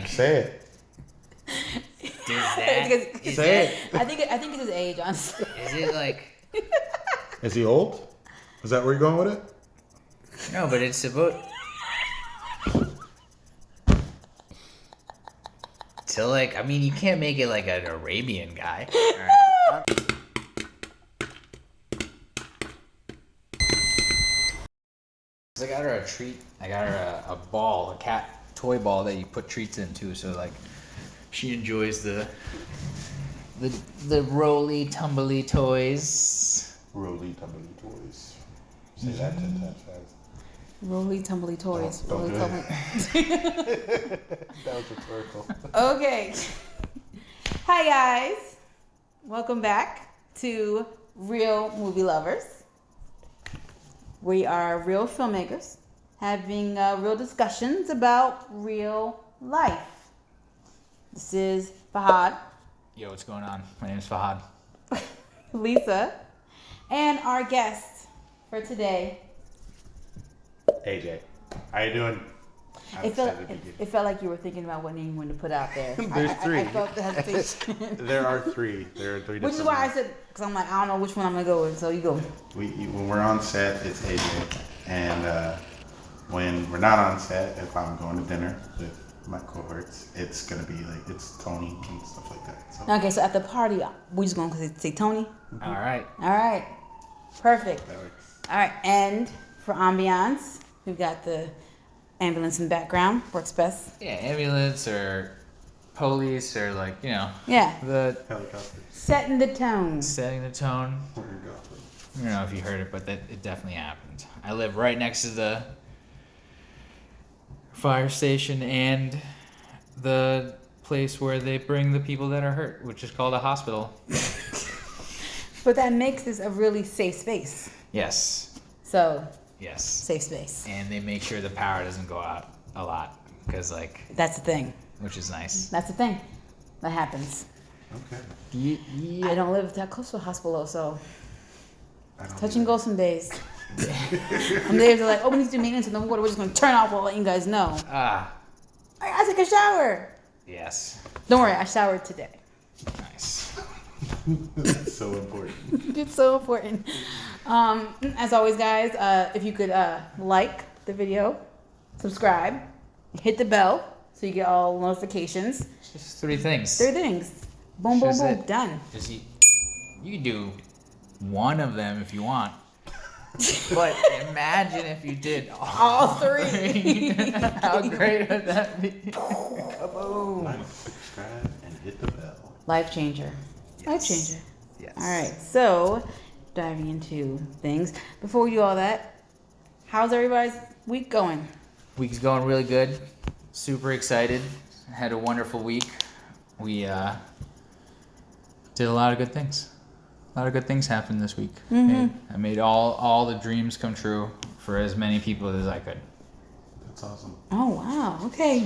like Say it. Say it. I think it's his age, honestly. Is it like? Is he old? Is that where you're going with it? No, but it's about. So like, I mean, you can't make it like an Arabian guy. All right? I got her a treat. I got her a ball, a cat toy ball that you put treats into. So like, she enjoys the roly tumbly toys. Roly tumbly toys. Say that 10 times fast. Roly tumbly toys. Don't Roly do tumbly. That was rhetorical. Okay. Hi guys. Welcome back to Real Movie Lovers. We are real filmmakers having real discussions about real life. This is Fahad. Yo, what's going on? My name is Fahad. Lisa. And our guest for today. AJ, how you doing? It felt like you were thinking about what name you wanted to put out there. There's three. I felt the hesitation. There are three. There are three. Which is why I said, because I'm like, I don't know which one I'm going to go with, so you go. When we're on set, it's AJ. And when we're not on set, if I'm going to dinner with my cohorts, it's going to be like, it's Tony and stuff like that. So. Okay, so at the party, we're just going to say Tony? Mm-hmm. All right. Perfect. That works. All right, and for ambiance, we've got the ambulance in the background. Works best. Yeah, ambulance or police or like, you know. Yeah. The Helicopters. Setting the tone. setting the tone. We're going to go for it. I don't know if you heard it, but it definitely happened. I live right next to the fire station and the place where they bring the people that are hurt, which is called a hospital. But that makes this a really safe space. Yes. So, Yes. safe space. And they make sure the power doesn't go out a lot, because like, That's the thing. which is nice. That's the thing. That happens. Okay. I don't live that close to a hospital, so I don't touch and go some days. Some days they're like, oh, we need to do maintenance in the water. We're just going to turn off. We'll let you guys know. Ah, I got to take a shower. yes. Don't worry, I showered today. Nice. That's so important. It's so important. As always, guys, if you could like the video, subscribe, hit the bell so you get all notifications. Just three things. Three things. Boom, boom, Just boom. it. Done. Just you can do one of them if you want. But imagine if you did All three. How great would that be? Kaboom. Like, subscribe, and hit the bell. Life changer. Yes. Life changer. Yes. All right, so diving into things. Before we do all that, how's everybody's week going? Week's going really good. Super excited. Had a wonderful week. We did a lot of good things. A lot of good things happened this week. Mm-hmm. I made all the dreams come true for as many people as I could. That's awesome. Oh, wow. Okay.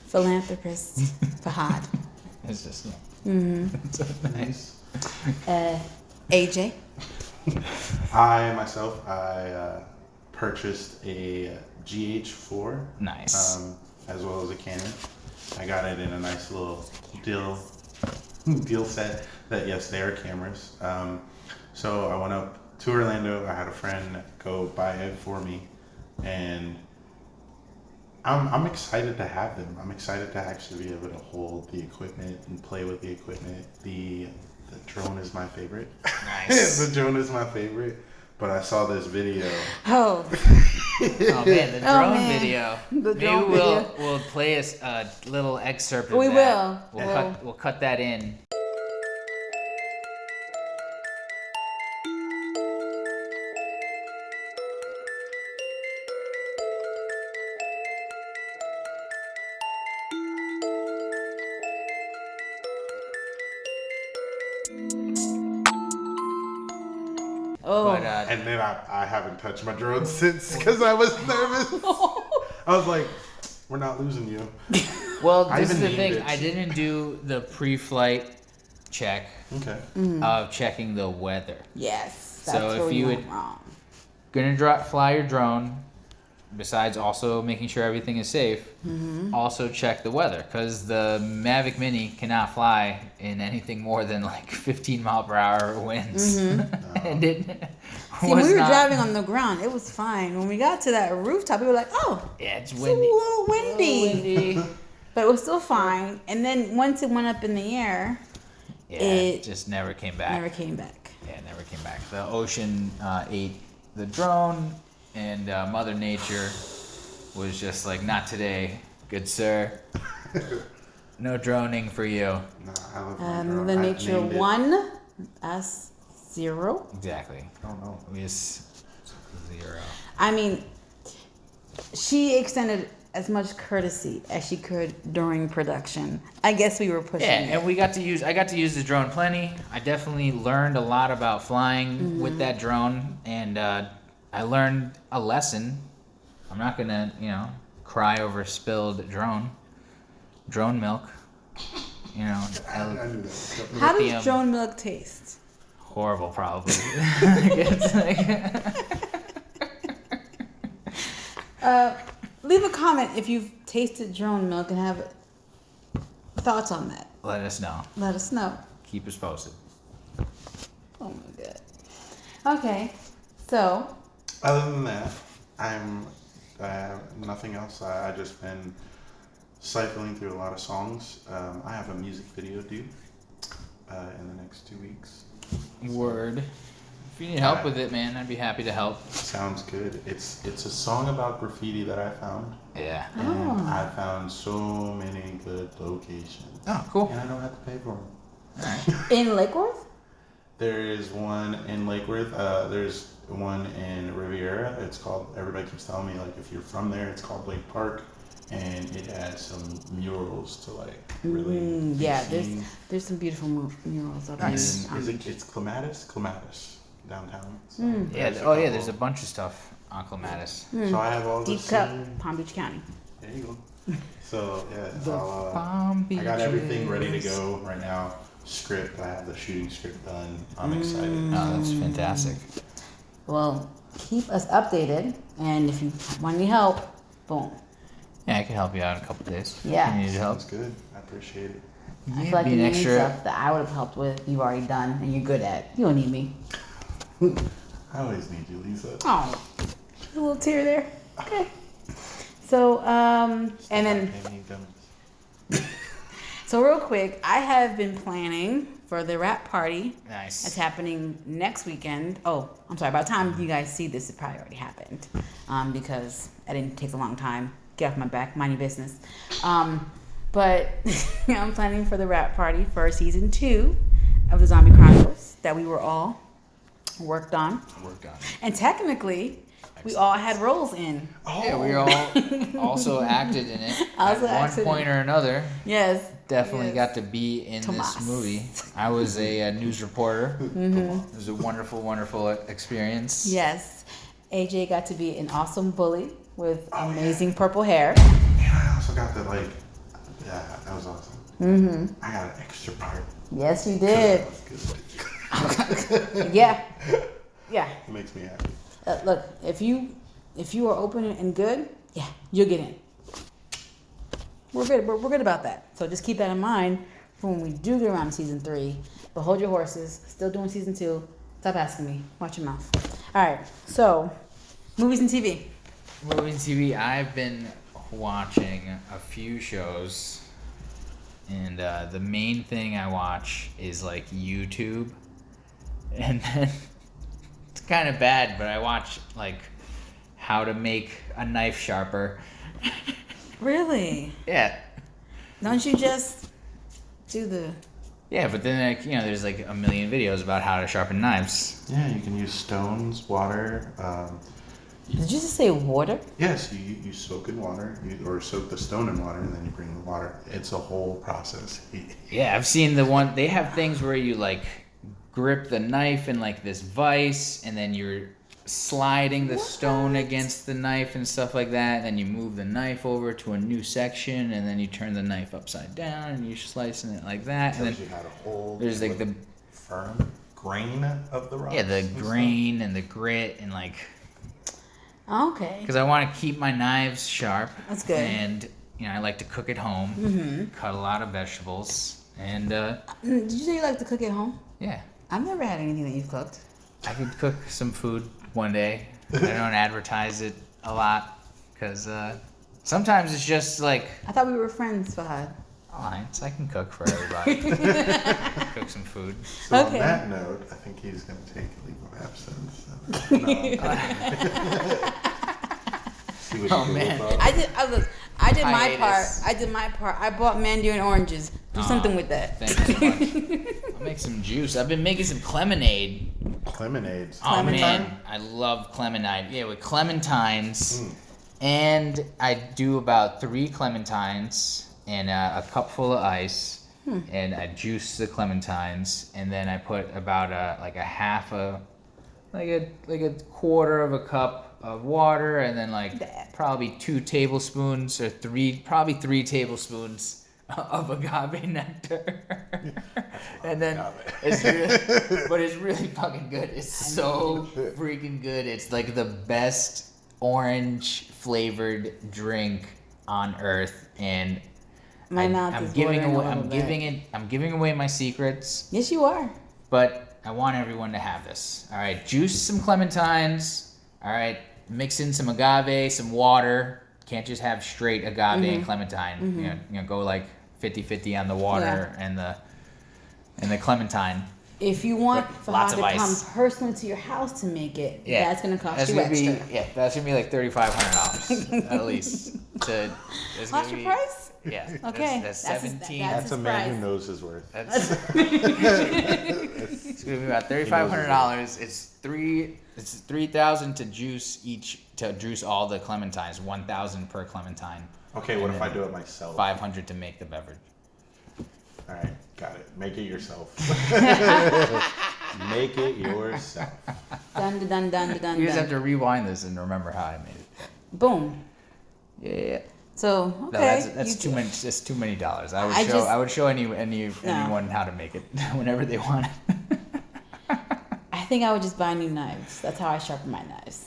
Philanthropist Fahad. It's just Mm-hmm. so nice. AJ. I myself, purchased a GH4. Nice. As well as a Canon. I got it in a nice little deal set that, yes, they are cameras. So I went up to Orlando. I had a friend go buy it for me, and I'm excited to have them. I'm excited to actually be able to hold the equipment and play with the equipment. The drone is my favorite. Nice. The drone is my favorite. But I saw this video. Oh. Oh man, the drone video. The Maybe drone video. we'll play a little excerpt of We that. will. We'll cut that in. Oh. But And then I haven't touched my drone since because I was nervous. I was like, we're not losing you. well, I this is even the thing. named it. I didn't do the pre-flight check Okay. of checking the weather. Yes. So That's if where we you went would- wrong. Gonna fly your drone. besides also making sure everything is safe, also check the weather, because the Mavic Mini cannot fly in anything more than like 15 mile per hour winds. And it See, was we were not, driving on the ground. It was fine. When we got to that rooftop, we were like, oh, yeah, it's it's windy. a little windy. But it was still fine. And then once it went up in the air, Yeah, it just never came back. never came back. Yeah, it never came back. The ocean ate the drone, and Mother Nature was just like, not today, good sir. No droning for you. No, I love my drone. Mother I've Nature named it- 1, us 0. Exactly. I don't know. We just 0. I mean, she extended as much courtesy as she could during production. I guess we were pushing Yeah, it. and I got to use the drone plenty. I definitely learned a lot about flying with that drone, and I learned a lesson. I'm not gonna, cry over spilled drone milk. I knew that. How lithium. does drone milk taste? Horrible, probably. It's like- Leave a comment if you've tasted drone milk and have thoughts on that. Let us know. Let us know. Keep us posted. Oh my god. Okay, so Other than that, I have nothing else. I just been cycling through a lot of songs. I have a music video due in the next 2 weeks. Word. If you need help with it, man, I'd be happy to help. Sounds good. It's a song about graffiti that I found, Yeah. and I found so many good locations. Oh, cool. And I don't have to pay for them. Alright. in Lake Worth? There is one in Lake Worth. There's one in Riviera. It's called. Everybody keeps telling me like if you're from there, it's called Lake Park, and it has some murals to like really. be Yeah, seen. there's some beautiful murals up Nice. in It's Clematis downtown. So Yeah. there's Oh, yeah. couple. There's a bunch of stuff on Clematis. So I have all the Deep Cup, scene- Palm Beach County. There you go. So yeah, The I'll, Palm I got everything ready to Beaches. go right now. Script. I have the shooting script done. I'm excited. Oh, that's fantastic. Well, keep us updated, and if you want any help, boom. Yeah, I can help you out in a couple days. Yeah. If you need help. Sounds good. I appreciate it. I feel like be you an need extra. stuff that I would have helped with, you've already done, and you're good at. You don't need me. I always need you, Lisa. Oh, a little tear there. Okay. So, and then, Maybe gummies. so real quick, I have been planning for the rap party that's Nice. happening next weekend. Oh, I'm sorry. By the time you guys see this, it probably already happened, because I didn't take a long time. Get off my back, mind your business. But I'm planning for the rap party for season 2 of the Zombie Chronicles that we were all worked on, Worked on it. and technically, we all had roles in. Yeah, we all also acted in it. Also At acted one point or another. Yes. Definitely Yes. got to be in Tomas. this movie. I was a news reporter. It was a wonderful, wonderful experience. Yes. AJ got to be an awesome bully with amazing purple hair. And I also got the yeah, that was awesome. Mm-hmm. I got an extra part. Yes, you did. That was good. Yeah. Yeah. It makes me happy. Look, if you are open and good, yeah, you'll get in. We're good. We're good about that. So just keep that in mind for when we do get around to season 3. But hold your horses. Still doing season 2. Stop asking me. Watch your mouth. All right. So, movies and TV. Movies and TV. I've been watching a few shows, and the main thing I watch is like YouTube, and then it's kind of bad, but I watch like how to make a knife sharper. Really? Yeah. Don't you just do the... Yeah, but then there's like a million videos about how to sharpen knives. Yeah, you can use stones, water. Did you just say water? Yes, you soak in water, or soak the stone in water, and then you bring the water. It's a whole process. Yeah, I've seen the one. They have things where you like grip the knife in like this vise, and then you're sliding the stone against the knife and stuff like that. And then you move the knife over to a new section, and then you turn the knife upside down, and you're slicing it like that. And Tells then you how to hold. there's like the firm grain of the rock. the grain and the grit and like. Okay. Because I want to keep my knives sharp. That's good. And, I like to cook at home. Mm-hmm. Cut a lot of vegetables. And, Did you say you like to cook at home? yeah. I've never had anything that you've cooked. I could cook some food one day. I don't advertise it a lot. Because sometimes it's just like... I thought we were friends, Fahad. Alliance. I can cook for everybody. Cook some food. So Okay. on that note, I think he's going to take a leave of absence. No, see what Oh, you do man. about it. I did my part. Hiatus. I did my part. I bought mandarin oranges. Do something with that. Thank you so much. I'll make some juice. I've been making some lemonade. Lemonades. Oh man, I love clementine. Yeah, with clementines. And I do about 3 clementines and a cup full of ice. And I juice the clementines, and then I put about a quarter of a cup of water, and then probably 2 tablespoons or 3 tablespoons of agave nectar. And then it's really fucking good. It's so freaking good. It's like the best orange flavored drink on earth, and I'm giving away my secrets. Yes, you are. But I want everyone to have this. All right, juice some clementines. All right, mix in some agave, some water. Can't just have straight agave and clementine. Go like 50-50 on the water and the clementine. If you want Lots Fahad of to come ice. personally to your house to make it, that's going to cost you extra. That's gonna be like $3,500 at least. What's your price? Yeah. Okay. That's That's 17. That's a his man price. who knows his worth. It's gonna be about $3,500. It's $3,000 to juice all the clementines. $1,000 per clementine. Okay, what if I do it myself? $500 to make the beverage. All right, got it. Make it yourself. Make it yourself. Dun, dun, dun, dun, dun, You just dun. have to rewind this and remember how I made it. Boom. Yeah. So, No, okay. that's you too do- many. That's too many dollars. I I would show anyone how to make it whenever they want it. I think I would just buy new knives. That's how I sharpen my knives.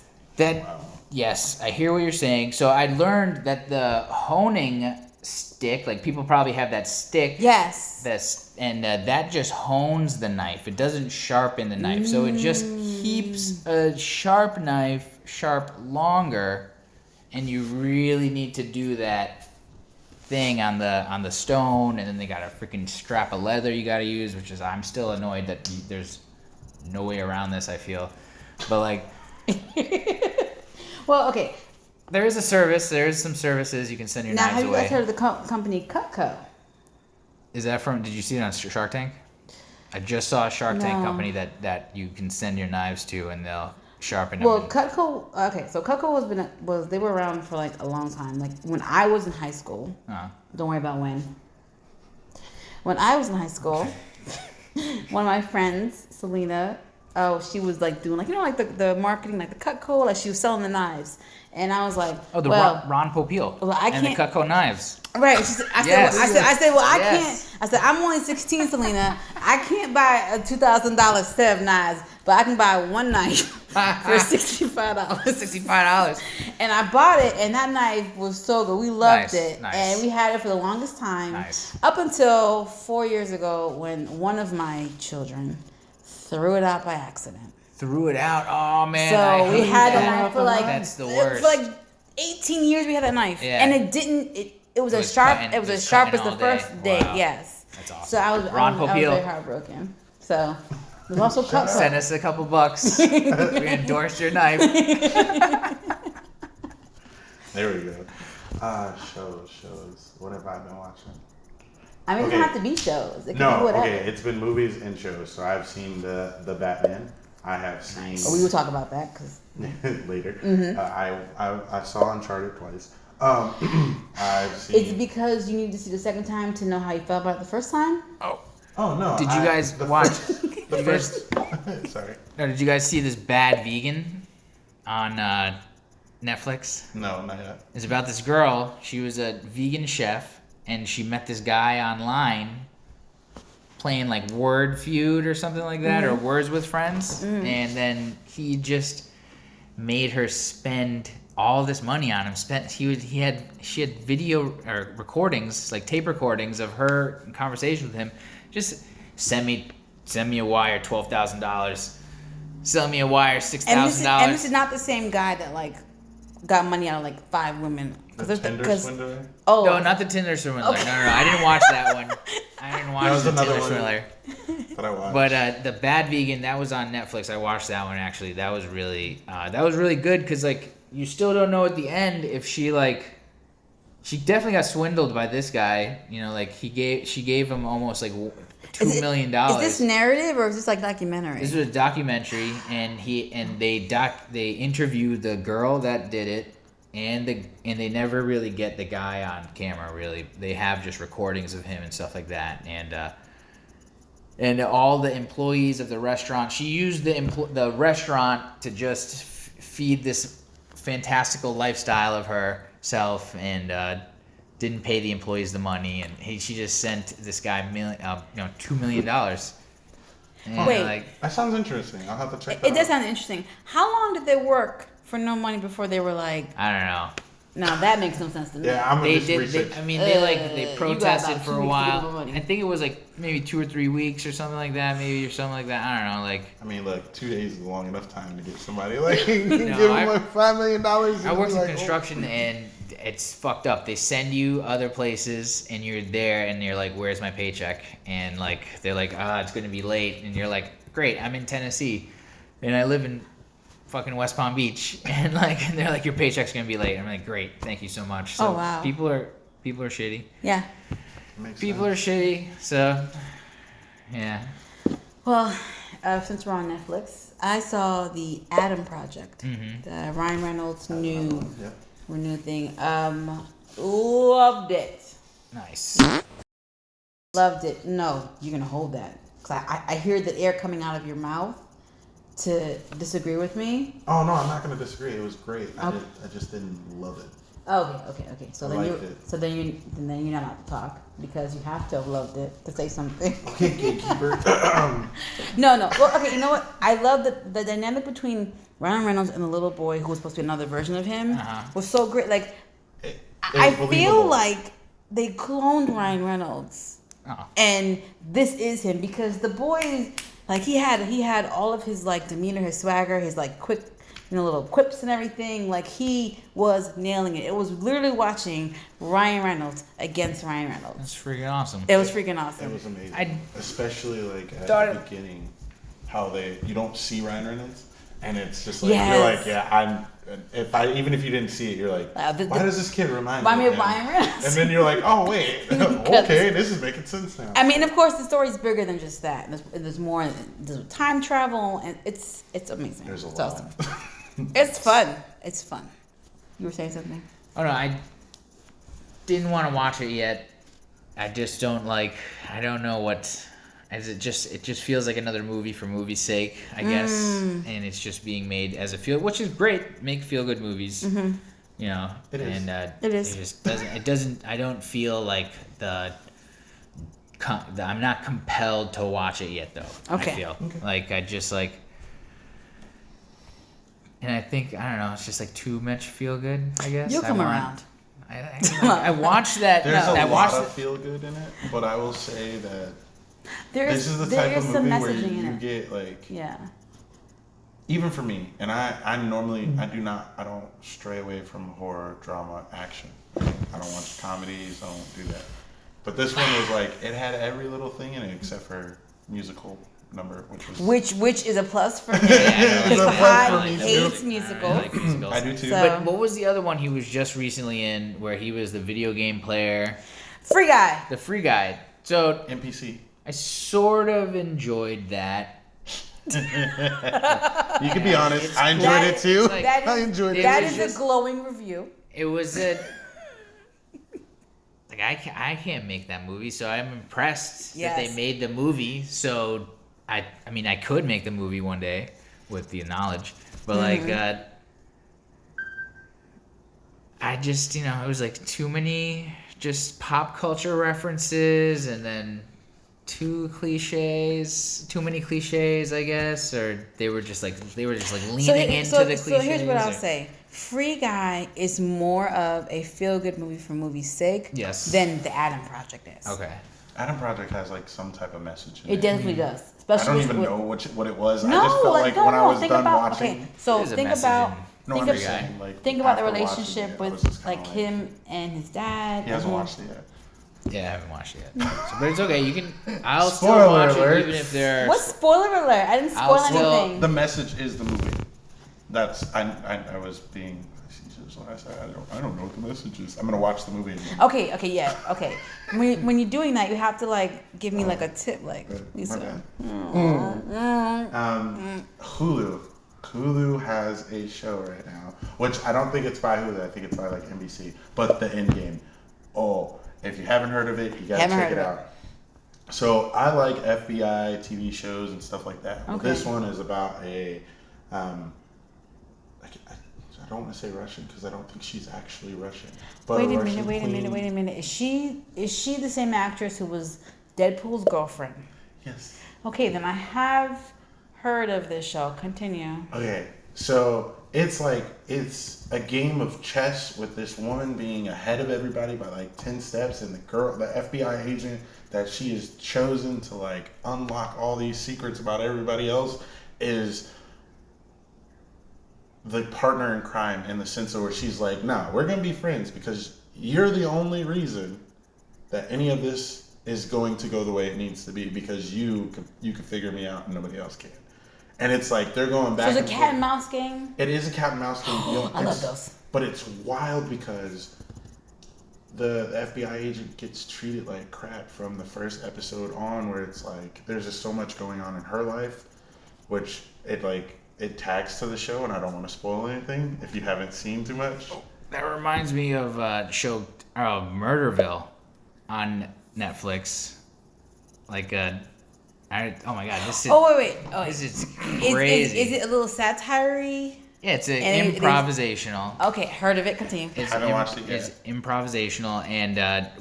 Yes, I hear what you're saying. So I learned that the honing stick, like people probably have that stick. Yes. That just hones the knife. It doesn't sharpen the knife. So it just keeps a sharp knife sharp longer. And you really need to do that thing on the stone, and then they got a freaking strap of leather you got to use, which is I'm still annoyed that there's no way around this. I feel, but like, Well, okay. there is a service. There is some services you can send your Now, knives have you away. guys heard of the company Cutco? Is that from? Did you see it on Shark Tank? I just saw a Shark Tank No. company that you can send your knives to, and they'll sharpen them. Well, Cutco. Okay, so Cutco they were around for like a long time. Like when I was in high school. Don't worry about when. When I was in high school, one of my friends, Selena, she was like doing like the marketing, like the Cutco, like she was selling the knives, and I was like, Ron Popeil well, I and the can't- Cutco knives. Right. I Yes. said, well, I Yes. can't. I said, I'm only 16, Selena. I can't buy a $2,000 set of knives, but I can buy one knife for $65. $65. And I bought it, and that knife was so good. We loved it, Nice. and we had it for the longest time. Nice. Up until 4 years ago, when one of my children threw it out by accident. Threw it out. Oh man. So I we hate had the that. knife for like That's the worst. For like 18 years. We had that knife, Yeah. and it didn't. It was It as was sharp. cutting- It was it as was sharp as cutting the all day. first day. Wow. Yes. That's awesome. So I was Popeil. very heartbroken. So there's also Cutco. Send us a couple bucks. We endorse your knife. There we go. Shows. What have I been watching? I mean, it Okay. doesn't have to be shows. It can be No, whatever. okay. It's been movies and shows. So I've seen the Batman. I have seen Oh, we will talk about that because later. Mm-hmm. I saw Uncharted twice. I've seen. it's because you need to see the second time to know how you felt about it the first time. Oh no! Did you guys watch? Sorry. No, did you guys see this Bad Vegan on Netflix? No, not yet. It's about this girl. She was a vegan chef, and she met this guy online playing like Word Feud or something like that, or Words with Friends. And then he just made her spend all this money on him. She had video or recordings, like tape recordings of her conversation with him. Just send me a wire $12,000. Sell me a wire $6,000. And this is not the same guy that like got money out of like 5 women. The Tinder swindler? Oh no, not the Tinder swindler. Okay. No, I didn't watch that one. I didn't watch the Tinder swindler. That I watched. But the Bad Vegan, that was on Netflix. I watched that one actually. That was really good because like you still don't know at the end if she definitely got swindled by this guy. You know, like she gave him almost like $2 million. Is this narrative or is this like documentary? This was a documentary, and they interviewed the girl that did it, and they never really get the guy on camera. Really, they have just recordings of him and stuff like that, and all the employees of the restaurant. She used the restaurant to just feed this fantastical lifestyle of herself, and didn't pay the employees the money, and she just sent this guy $2 million. And Wait, that sounds interesting. I'll have to check that out. It does out. sound interesting. How long did they work for no money before they were like? I don't know. No, that makes no sense to me. Yeah, I'm gonna research. They protested for a while. I think it was like maybe 2 or 3 weeks or something like that. I don't know. Like, I mean, like 2 days is long enough time to get somebody like give them like $5 million. I worked in construction and it's fucked up. They send you other places and you're there and you're like, where's my paycheck? And like they're like, it's gonna be late, and you're like, great, I'm in Tennessee and I live in fucking West Palm Beach, and they're like, your paycheck's gonna be late. I'm like, great, thank you so much. So wow. People are shitty. Yeah. People are shitty. So yeah. Well, since we're on Netflix, I saw the Adam Project, the Ryan Reynolds new thing. Loved it. Nice. Loved it. No, you're gonna hold that, because I hear the air coming out of your mouth to disagree with me. Oh no, I'm not gonna disagree. It was great. I just didn't love it. Okay. So then you're not allowed to talk, because you have to have loved it to say something. Okay, gatekeeper. No. Well, okay. You know what? I love the dynamic between Ryan Reynolds and the little boy who was supposed to be another version of him was so great. Like, I feel like they cloned Ryan Reynolds, and this is him, because the boy, like, he had all of his like demeanor, his swagger, his like quick, little quips and everything. Like, he was nailing it. It was literally watching Ryan Reynolds against Ryan Reynolds. That's freaking awesome. It was freaking awesome. It was amazing. Especially like at the beginning, how you don't see Ryan Reynolds, and it's just like you're like, even if you didn't see it, you're like, why does this kid remind me of Ryan Reynolds? And then you're like, oh wait, okay, this is making sense now. I mean, of course, the story's bigger than just that. There's more. There's time travel, and it's amazing. There's a lot. Awesome. It's fun. It's fun. You were saying something? Oh no, I didn't want to watch it yet. I just don't like. I don't know what. It just feels like another movie for movie's sake, I guess, and it's just being made as a feel, which is great. Make feel good movies, you know. It is. And it is. It just doesn't. It doesn't. I don't feel like I'm not compelled to watch it yet, though. Okay. I feel like I just like. And I think, I don't know, it's just like too much feel good, I guess. You'll come around. I watched that. There's a lot of feel good in it, but I will say that this is the type of movie where you get like, even for me, and I normally, I don't stray away from horror, drama, action. I don't watch comedies, I don't do that. But this one was like, it had every little thing in it except for musical number, which is a plus for me. It's a plus for me hates musicals. I like musicals. I do too. But what was the other one he was just recently in, where he was the video game player? Free Guy. The Free Guy. So NPC. I sort of enjoyed that. You can be honest. I enjoyed it too. I enjoyed it. That is a glowing review. It was a. Like, I can't make that movie, so I'm impressed that they made the movie. So I mean, I could make the movie one day with the knowledge, but I just, it was like too many just pop culture references, and then too many cliches, I guess, or they were just like leaning into the cliches. So here's what I'll or... say: Free Guy is more of a feel-good movie for movie's sake, yes, than the Adam Project is. Okay. Adam Project has like some type of message in it. It definitely does. Especially I don't even know what it was. No, I just felt like when I was done watching. Okay, so think about. Think about the relationship with like him and his dad. He hasn't watched it yet. Yeah, I haven't watched it yet. So, but it's okay. You can. I'll Spoiler still watch alert. it even if there. What spoiler alert? I didn't spoil anything. The message is the movie. That's I was being. I don't know what the message is. I'm gonna watch the movie again. Okay. When you're doing that, you have to like give me like a tip, like Lisa. Hulu has a show right now, which I don't think it's by Hulu. I think it's by like NBC. But The Endgame. Oh, if you haven't heard of it, you gotta check it out. So I like FBI TV shows and stuff like that. Okay. This one is about a. I don't want to say Russian because I don't think she's actually Russian. But wait a minute. Is she the same actress who was Deadpool's girlfriend? Yes. Okay, then I have heard of this show. Continue. Okay, so it's a game of chess with this woman being ahead of everybody by like 10 steps, and the FBI agent that she has chosen to like unlock all these secrets about everybody else is the partner in crime, in the sense of where she's like, nah, we're gonna be friends because you're the only reason that any of this is going to go the way it needs to be, because you can figure me out and nobody else can. And it's like they're going back. So it's a cat and mouse game? It is a cat and mouse game. I love those. But it's wild because the FBI agent gets treated like crap from the first episode on, where it's like there's just so much going on in her life, which it tags to the show, and I don't want to spoil anything if you haven't seen too much. That reminds me of the show Murderville on Netflix. Like oh my god, this is. Oh wait. Oh, this is crazy. Is it a little satire-y? Yeah, it's improvisational. Okay, heard of it. Continue. I haven't watched it yet. It's improvisational, and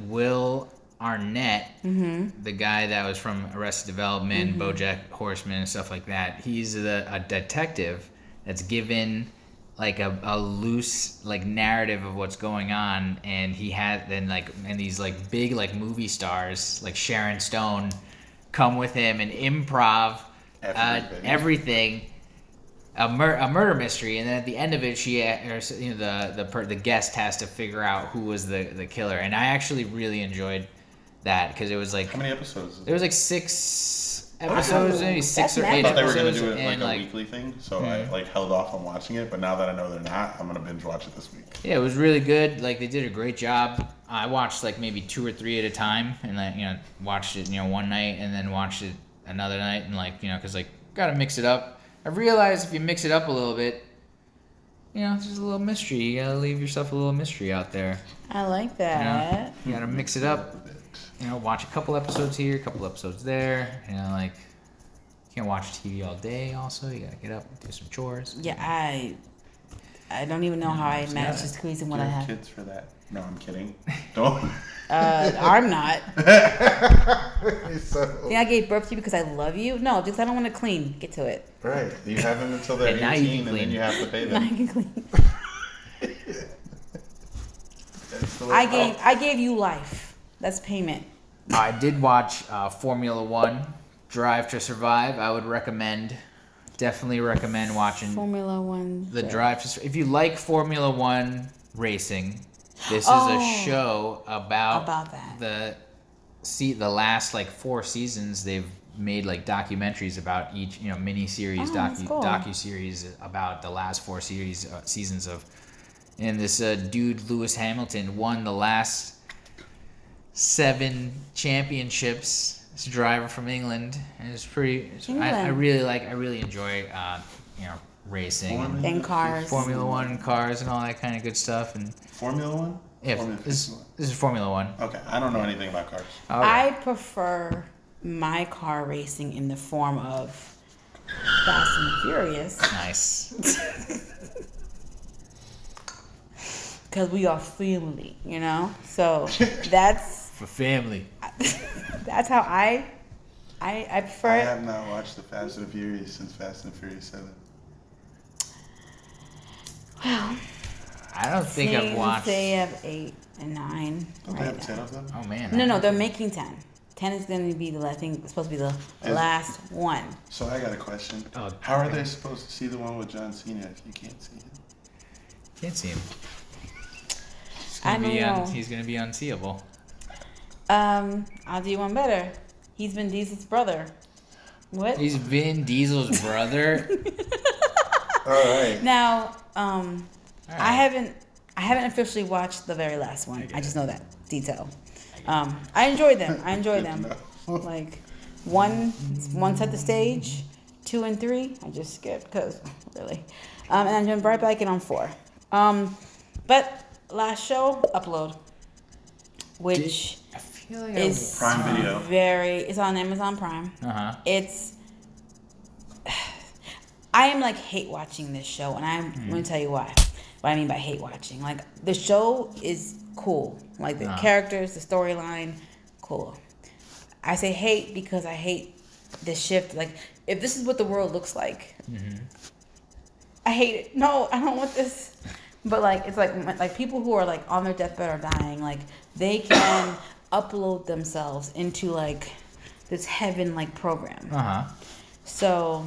Will Arnett, the guy that was from Arrested Development, BoJack Horseman, and stuff like that, he's a detective that's given like a loose like narrative of what's going on, and he had and these like big like movie stars like Sharon Stone come with him and improv everything. A murder mystery, and then at the end of it, the guest has to figure out who was the killer. And I actually really enjoyed that because it was like, how many episodes? There was like 6 episodes, maybe 6 or 8 episodes. I thought they were gonna do it like a weekly thing, so I like held off on watching it. But now that I know they're not, I'm gonna binge watch it this week. Yeah, it was really good. Like they did a great job. I watched like maybe 2 or 3 at a time, and I watched it one night, and then watched it another night, and because gotta mix it up. I realized if you mix it up a little bit, it's just a little mystery. You gotta leave yourself a little mystery out there. I like that. You gotta mix it up. Watch a couple episodes here, a couple episodes there. You can't watch TV all day. Also, you gotta get up, and do some chores. Yeah, I don't even know how I managed to squeeze in what I have. Kids for that? No, I'm kidding. Don't. I'm not. So, I gave birth to you because I love you? No, because I don't want to clean. Get to it. Right. You have them until they're 18, and then you have to pay them. Now you can clean. I gave you life. That's payment. I did watch Formula One, Drive to Survive. I would definitely recommend watching Formula One. The Drive to Survive. If you like Formula One racing, this is a show about that. The last 4 seasons they've made documentaries about each mini series docu-series about the last 4 seasons of, and this dude Lewis Hamilton won the last 7 championships. It's a driver from England, and it's pretty. I really enjoy racing and cars, Formula One cars, and all that kind of good stuff. And Formula One. Yeah, this is Formula One. Okay, I don't know anything about cars. I prefer my car racing in the form of Fast and Furious. Nice. Because we are family, So that's for family. That's how I I prefer I it. have not watched the Fast and Furious since Fast and Furious 7. Well, I don't think I've watched. They have 8 and 9. Don't they have 10 of them? Oh man. No, they're making 10. 10 is going to be I think it's supposed to be the last one. So I got a question. Oh, How are they supposed to see the one with John Cena if you can't see him? Can't see him. I don't know. He's gonna be unseeable. I'll do one better. He's Vin Diesel's brother. What? He's Vin Diesel's brother. All right. Now, All right. I haven't officially watched the very last one. I just know that detail. I enjoyed them. Like one set the stage, 2 and 3. I just skipped because really, and I'm jumping right back in on 4. But last show upload, which I feel like is Prime Video. It's on Amazon Prime. Uh-huh. I am like hate watching this show, and I'm going to tell you why. What I mean by hate watching, like the show is cool, like the characters, the storyline, cool. I say hate because I hate the shift. Like if this is what the world looks like, I hate it. No, I don't want this. But like it's like people who are like on their deathbed or dying, like they can upload themselves into like this heaven like program. So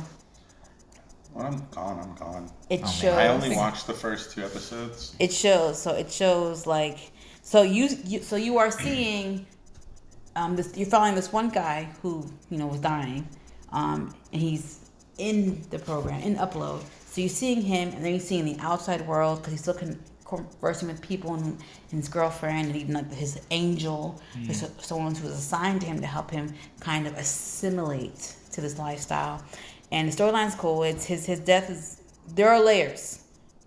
When I'm gone. it shows. I only watched the first 2 episodes. It shows. So it shows like you are seeing you're following this one guy who was dying, and he's in the program in upload. So you're seeing him, and then you're seeing the outside world because he's still conversing with people and his girlfriend, and even like his angel, someone who was assigned to him to help him kind of assimilate to this lifestyle. And the storyline's cool. It's his death is. There are layers.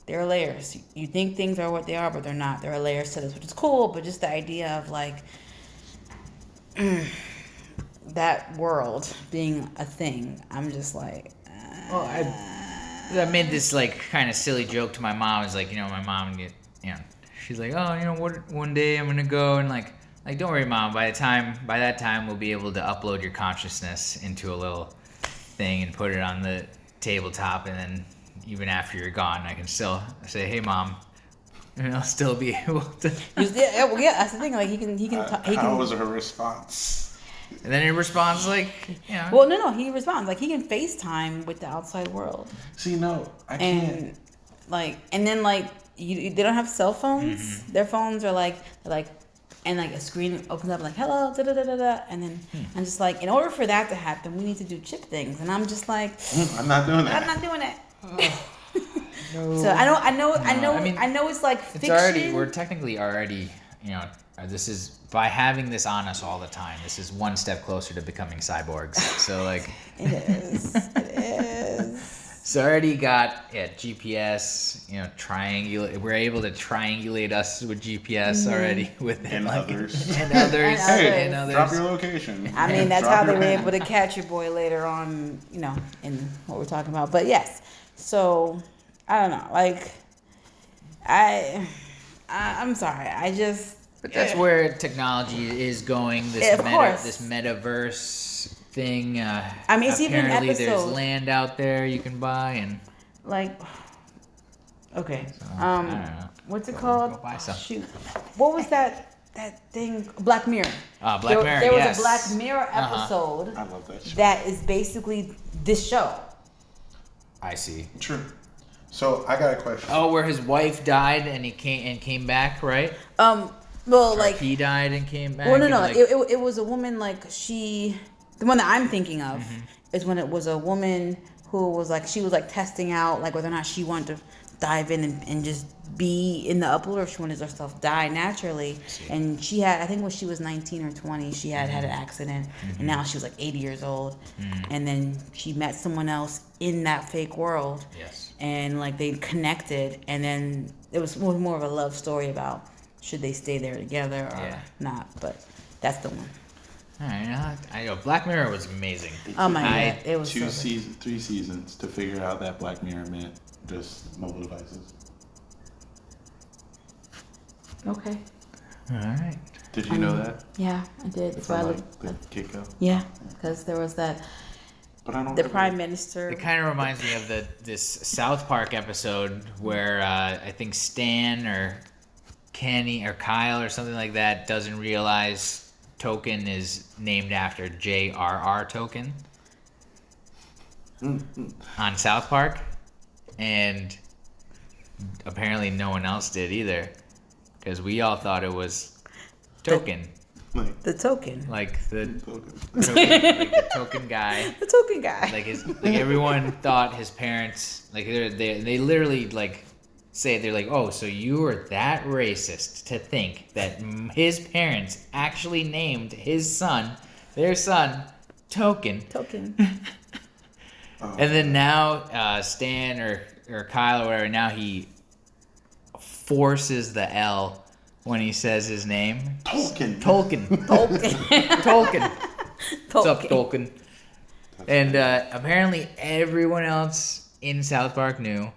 There are layers. You think things are what they are, but they're not. There are layers to this, which is cool. But just the idea of like that world being a thing, I'm just like. Well, I made this like kind of silly joke to my mom. It's like my mom she's like, oh, one day I'm gonna go and like don't worry, mom. By that time we'll be able to upload your consciousness into a little thing and put it on the tabletop, and then even after you're gone, I can still say, "Hey, mom," and I'll still be able to. Yeah, that's the thing. Like he can. How was her response? And then he responds like, Well, no, he responds like he can FaceTime with the outside world. See, no, I can't. And then they don't have cell phones. Their phones are like and like a screen opens up like hello da da da da da, and then I'm just like, in order for that to happen, we need to do chip things, and I'm just like, I'm not doing that. I'm not doing that. No. So I know it's like fiction. It's we're technically already this is by having this on us all the time. This is one step closer to becoming cyborgs. So like it is. So already got GPS, triangulate. We're able to triangulate us with GPS already with others. And others. Hey, and others. drop your location. I mean, that's how they were able to catch your boy later on, in what we're talking about. But yes, so I don't know. Like, I'm sorry. I just. But that's where technology is going. This this metaverse thing. I mean, it's even apparently episodes. There's land out there you can buy and. Like. Okay. So, I don't know. What's it called? Go buy some. Shoot. What was that thing? Black Mirror. Black Mirror. There was yes. a Black Mirror episode. I love that show. That is basically this show. I see. True. So I got a question. Oh, where his wife died and he came back, right? Well, Or like he died and came back. Well, no. Like, it was a woman. Like the one that I'm thinking of is when it was a woman who was like she was like testing out like whether or not she wanted to dive in and just be in the upload, or if she wanted herself die naturally. And she had, I think when she was 19 or 20, she had an accident, and now she was like 80 years old. And then she met someone else in that fake world. Yes. And like they connected, and then it was more of a love story about should they stay there together or not. But that's the one. All right, I know Black Mirror was amazing. Oh my god, it was 3 seasons to figure out that Black Mirror meant just mobile devices. Okay. All right. Did you know that? Yeah, I did. That's why I From looked. like the get-go? Yeah, because there was that. But I don't. The prime minister. It kind of reminds me of this South Park episode where I think Stan or Kenny or Kyle or something like that doesn't realize Token is named after J.R.R. Token on South Park, and apparently no one else did either, because we all thought it was Token. The token. Like the Token. like the token guy. The token guy. Like everyone thought his parents, like they literally like say, they're like, oh, so you were that racist to think that his parents actually named their son Token. Token. And then now Stan or Kyle or whatever, now he forces the L when he says his name. Tolkien. Tolkien. What's up, Tolkien? And apparently everyone else in South Park knew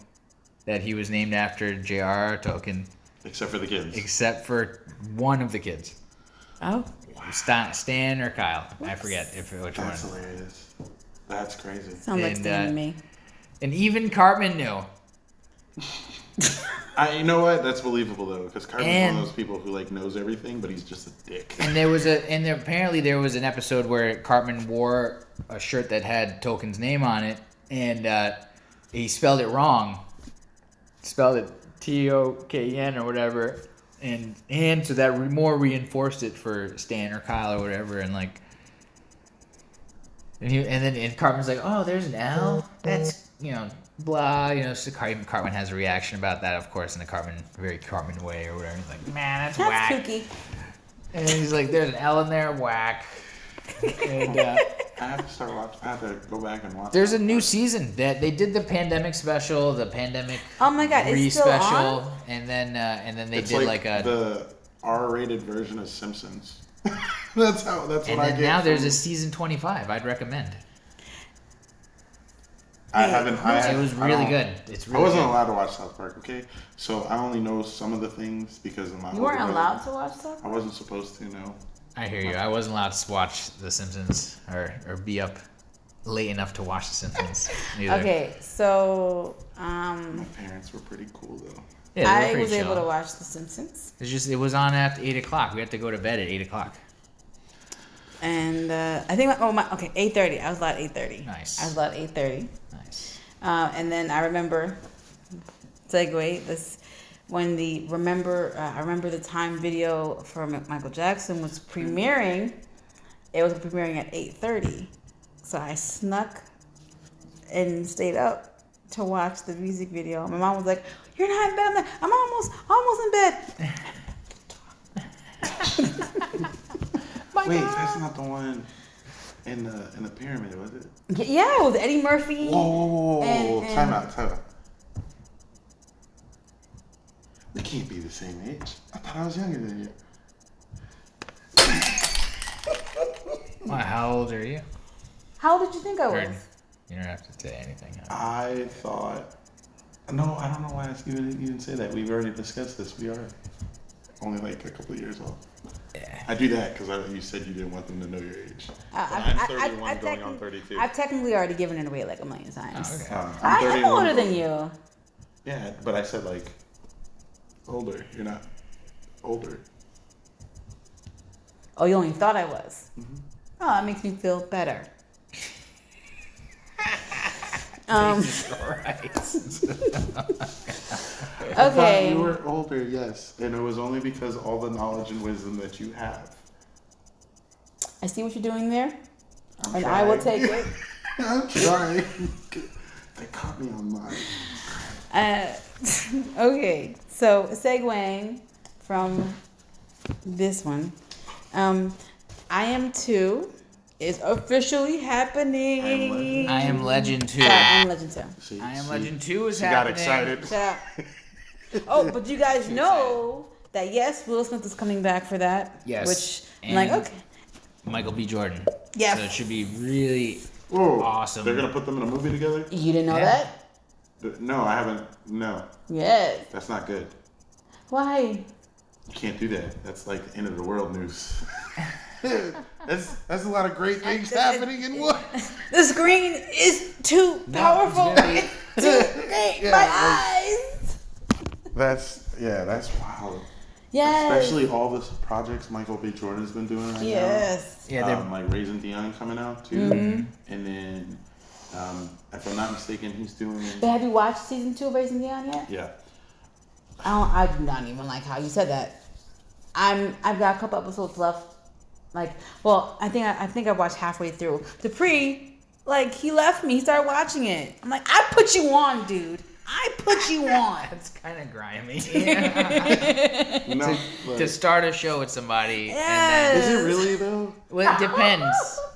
that he was named after J.R.R. Tolkien. Except for the kids. Except for one of the kids. Oh. Stan or Kyle. I forget which one. That's hilarious. That's crazy. Sounds like Stan to me. And even Cartman knew. You know what? That's believable though, because Cartman's one of those people who like knows everything, but he's just a dick. And apparently there was an episode where Cartman wore a shirt that had Tolkien's name on it, and he spelled it wrong. Spelled it Token or whatever, and so that more reinforced it for Stan or Kyle or whatever, and like, and then Cartman's like, oh, there's an L. That's blah, so Cartman has a reaction about that, of course, in a very Cartman way or whatever. He's like, man, that's whack. Kooky. And he's like, there's an L in there, whack. And I have to start watching. I have to go back and watch. there's a new season that they did the pandemic special, the pandemic Oh my god, it's still special, on? and then they It's did like a. the R-rated version of Simpsons. That's what And I then get. now there's a season 25. I'd recommend. I haven't. It was really good. It's really I wasn't good. allowed to watch South Park. Okay, so I only know some of the things because of my. You weren't older allowed brother. to watch stuff? I wasn't supposed to. No. I hear you. I wasn't allowed to watch The Simpsons or be up late enough to watch The Simpsons either. Okay, so My parents were pretty cool though. Yeah, they were I pretty was able chill. to watch The Simpsons. It was on at 8:00. We had to go to bed at 8:00. And I think 8:30. I was allowed 8:30. Nice. I was allowed 8:30. Nice. And then I remember this when I remember the time video for Michael Jackson was premiering. It was premiering at 8:30, so I snuck and stayed up to watch the music video. My mom was like, "You're not in bed." I'm like, "I'm almost in bed." Wait, that's not the one in the pyramid, was it? Yeah, with Eddie Murphy. Whoa. And- Time out. We can't be the same age. I thought I was younger than you. Well, how old are you? How old did you think I was? You don't have to say anything. I thought. No, I don't know why you didn't say that. We've already discussed this. We are only like a couple of years old. Yeah. I do that because you said you didn't want them to know your age. I'm 31 going on 32. I've technically already given it away like a million times. Oh, okay. I'm I am 31 older than you. Yeah, but I said like older. You're not older. Oh, you only thought I was. Mm-hmm. Oh, that makes me feel better. Jesus Christ. I thought Okay. you were older, yes, and it was only because all the knowledge and wisdom that you have. I see what you're doing there, I'm and I will trying. take it. I'm trying. They caught me on mine. Okay, so segueing from this one, I Am 2 is officially happening. I Am Legend 2. Sorry, I Am Legend 2. See, I Am see, Legend 2 is she happening. got excited. Shut up. Oh, but you guys know that yes, Will Smith is coming back for that. Yes, Which I'm and- like, okay. Michael B. Jordan. Yeah. So it should be really Whoa, awesome. They're gonna put them in a movie together? You didn't know Yeah. that? No, I haven't. No, Yes. that's not good. Why? You can't do that. That's like the end of the world news. that's a lot of great things happening in one. The screen is too powerful. It's too great. Yeah, My eyes. That's wild. Yes. Especially all the projects Michael B. Jordan's been doing right now. Yes. Yeah, they're like Raising Dion coming out too, Mm-hmm. and then if I'm not mistaken, he's doing. But have you watched season 2 of Raising Dion yet? Yeah. I do not even like how you said that. I've got a couple episodes left. Like, well, I think I watched halfway through. Dupree, like, he left me. He started watching it. I'm like, I put you on, dude. I put you on. That's kind of grimy. No, to start a show with somebody. Yes. And is it really though? well, it depends.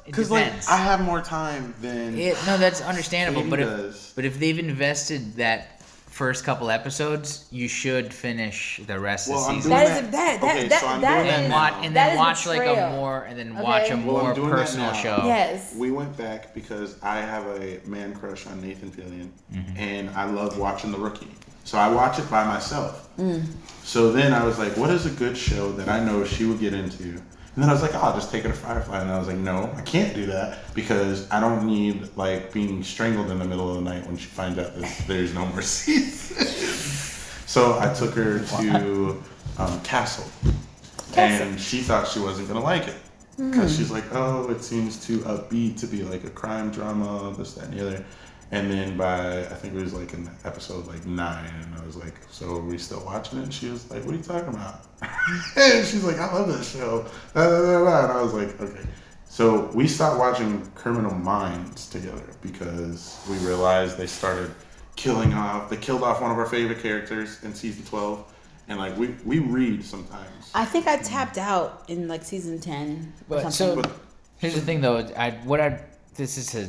It Because depends. like I have more time than. No, that's understandable. Katie But does. if they've invested that first couple episodes, you should finish the rest of the I'm season. doing That is that. that Okay, that so I'm that doing is- that Watch, now. and that then is watch like betrayal. a more, and then Okay. watch a Well, more I'm doing that personal now. show. Yes. We went back because I have a man crush on Nathan Fillion, Mm-hmm. and I love watching The Rookie. So I watch it by myself. So then I was like, what is a good show that I know she would get into? And then I was like, oh, I'll just take her to Firefly. And I was like, no, I can't do that because I don't need like being strangled in the middle of the night when she finds out that there's no more season. So I took her to Castle. And she thought she wasn't going to like it. Because she's like, oh, it seems too upbeat to be like a crime drama, this, that, and the other. And then by, I think it was like in episode like 9, and I was like, so are we still watching it? And she was like, what are you talking about? And she's like, I love that show. Da, da, da, da. And I was like, okay. So we stopped watching Criminal Minds together because we realized they started they killed off one of our favorite characters in season 12. And like we read sometimes. I think I tapped out in like season 10 or But something. so here's the thing, though. This is to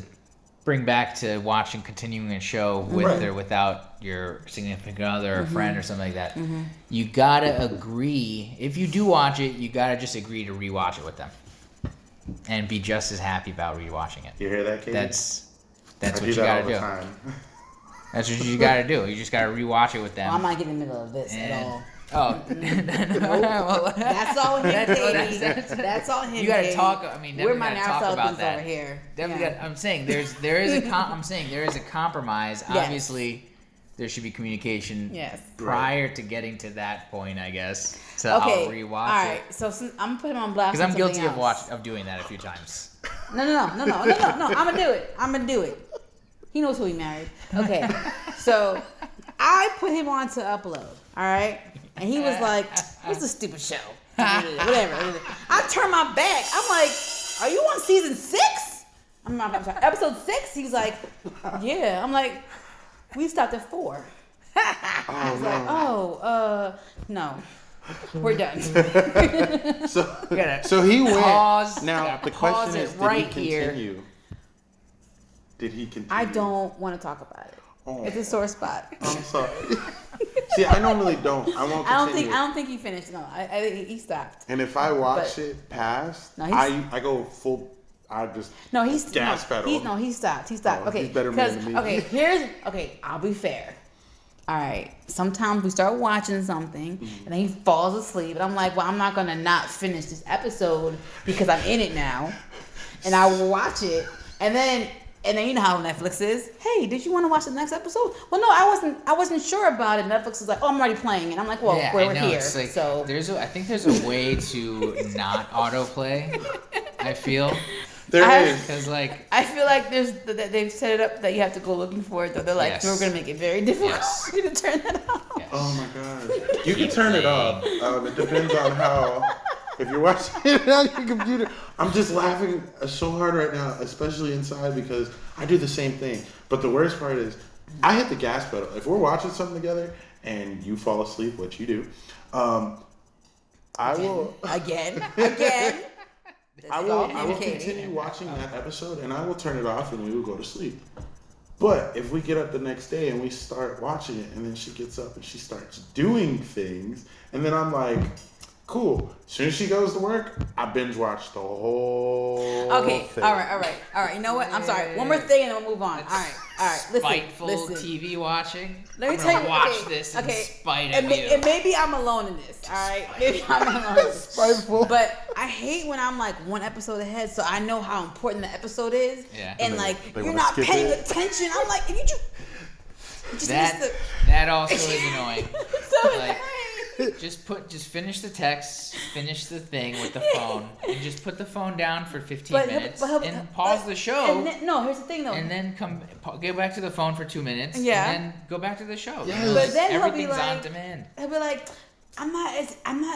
bring back to watching, continuing a show with Right. or without your significant other or friend or something like that. You gotta agree. If you do watch it, you gotta just agree to rewatch it with them, and be just as happy about rewatching it. You hear that, Katie? That's I what do you that gotta all the do. time. That's what you gotta do. You just gotta rewatch it with them. Well, I'm not getting in the middle of this at And- all. Oh, Well, That's all him, Katie. that's- That's all him. you gotta Katie. talk. I mean, We're definitely my gotta talk about Narcellus that. over here. Definitely Yeah. I'm saying there is a I'm saying there is a compromise. Yes. Obviously, there should be communication Yes. prior to getting to that point, I guess. So Okay. I'll rewatch all right. it So since I'm putting him on blast. because I'm on guilty something else. of doing that a few times. No. I'm gonna do it. He knows who he married. Okay. So I put him on to upload. All right. And he was like, "What's a stupid show? Whatever." I turned my back. I'm like, "Are you on season 6? I'm sorry, episode 6?" He's like, "Yeah." I'm like, "We stopped at 4." I was like, no, we're done. So he went. Pause. Now Gotta the pause question it is, did right he here. continue? Did he continue? I don't want to talk about it. Oh. It's a sore spot. I'm sorry. See, I normally don't. I won't continue. I don't think he finished. No, he stopped. And if I watch But- it past, No, he's- I go full. I just No, he's gas pedal. He stopped. He stopped. Oh, Okay, he's better man than me. Okay. I'll be fair. All right. Sometimes we start watching something and then he falls asleep, and I'm like, well, I'm not gonna not finish this episode because I'm in it now, and I will watch it, and then you know how Netflix is. Hey, did you want to watch the next episode? Well, no, I wasn't sure about it. Netflix is like, oh, I'm already playing it. I'm like, well, Yeah, we're I know. here. It's like, So I think there's a way to not autoplay. I feel there I- is. because like I feel like that they've set it up that you have to go looking for it. Though they're like, Yes. we're gonna make it very difficult Yes. for you to turn that off. yes. Oh my god. You can turn it off. It depends on how. If you're watching it on your computer, I'm just laughing so hard right now, especially inside because I do the same thing. But the worst part is, I hit the gas pedal. If we're watching something together and you fall asleep, which you do, I will. Again. I will continue watching that episode and I will turn it off and we will go to sleep. But if we get up the next day and we start watching it and then she gets up and she starts doing things and then I'm like, cool. As soon as she goes to work, I binge watch the whole Okay. thing. All right. You know what? I'm sorry. One more thing and then we'll move on. All right. All right, listen, spiteful listen. TV watching. Let me I'm tell gonna you. watch Okay, this in okay. spite and of you. And maybe I'm alone in this. All right, maybe I'm alone. In this. Spiteful. But I hate when I'm like one episode ahead, so I know how important the episode is. Yeah. And They- like they you're wanna not skip paying it. attention. I'm like, if you just That missed that also is annoying. so Like, annoying. just finish the text, finish the thing with the phone, and just put the phone down for 15 minutes and pause the show. And then, no, here's the thing though. And then go back to the phone for 2 minutes. Yeah. And then go back to the show. Yes. You know, But like, then he'll be everything's on like- demand. He'll be like, I'm not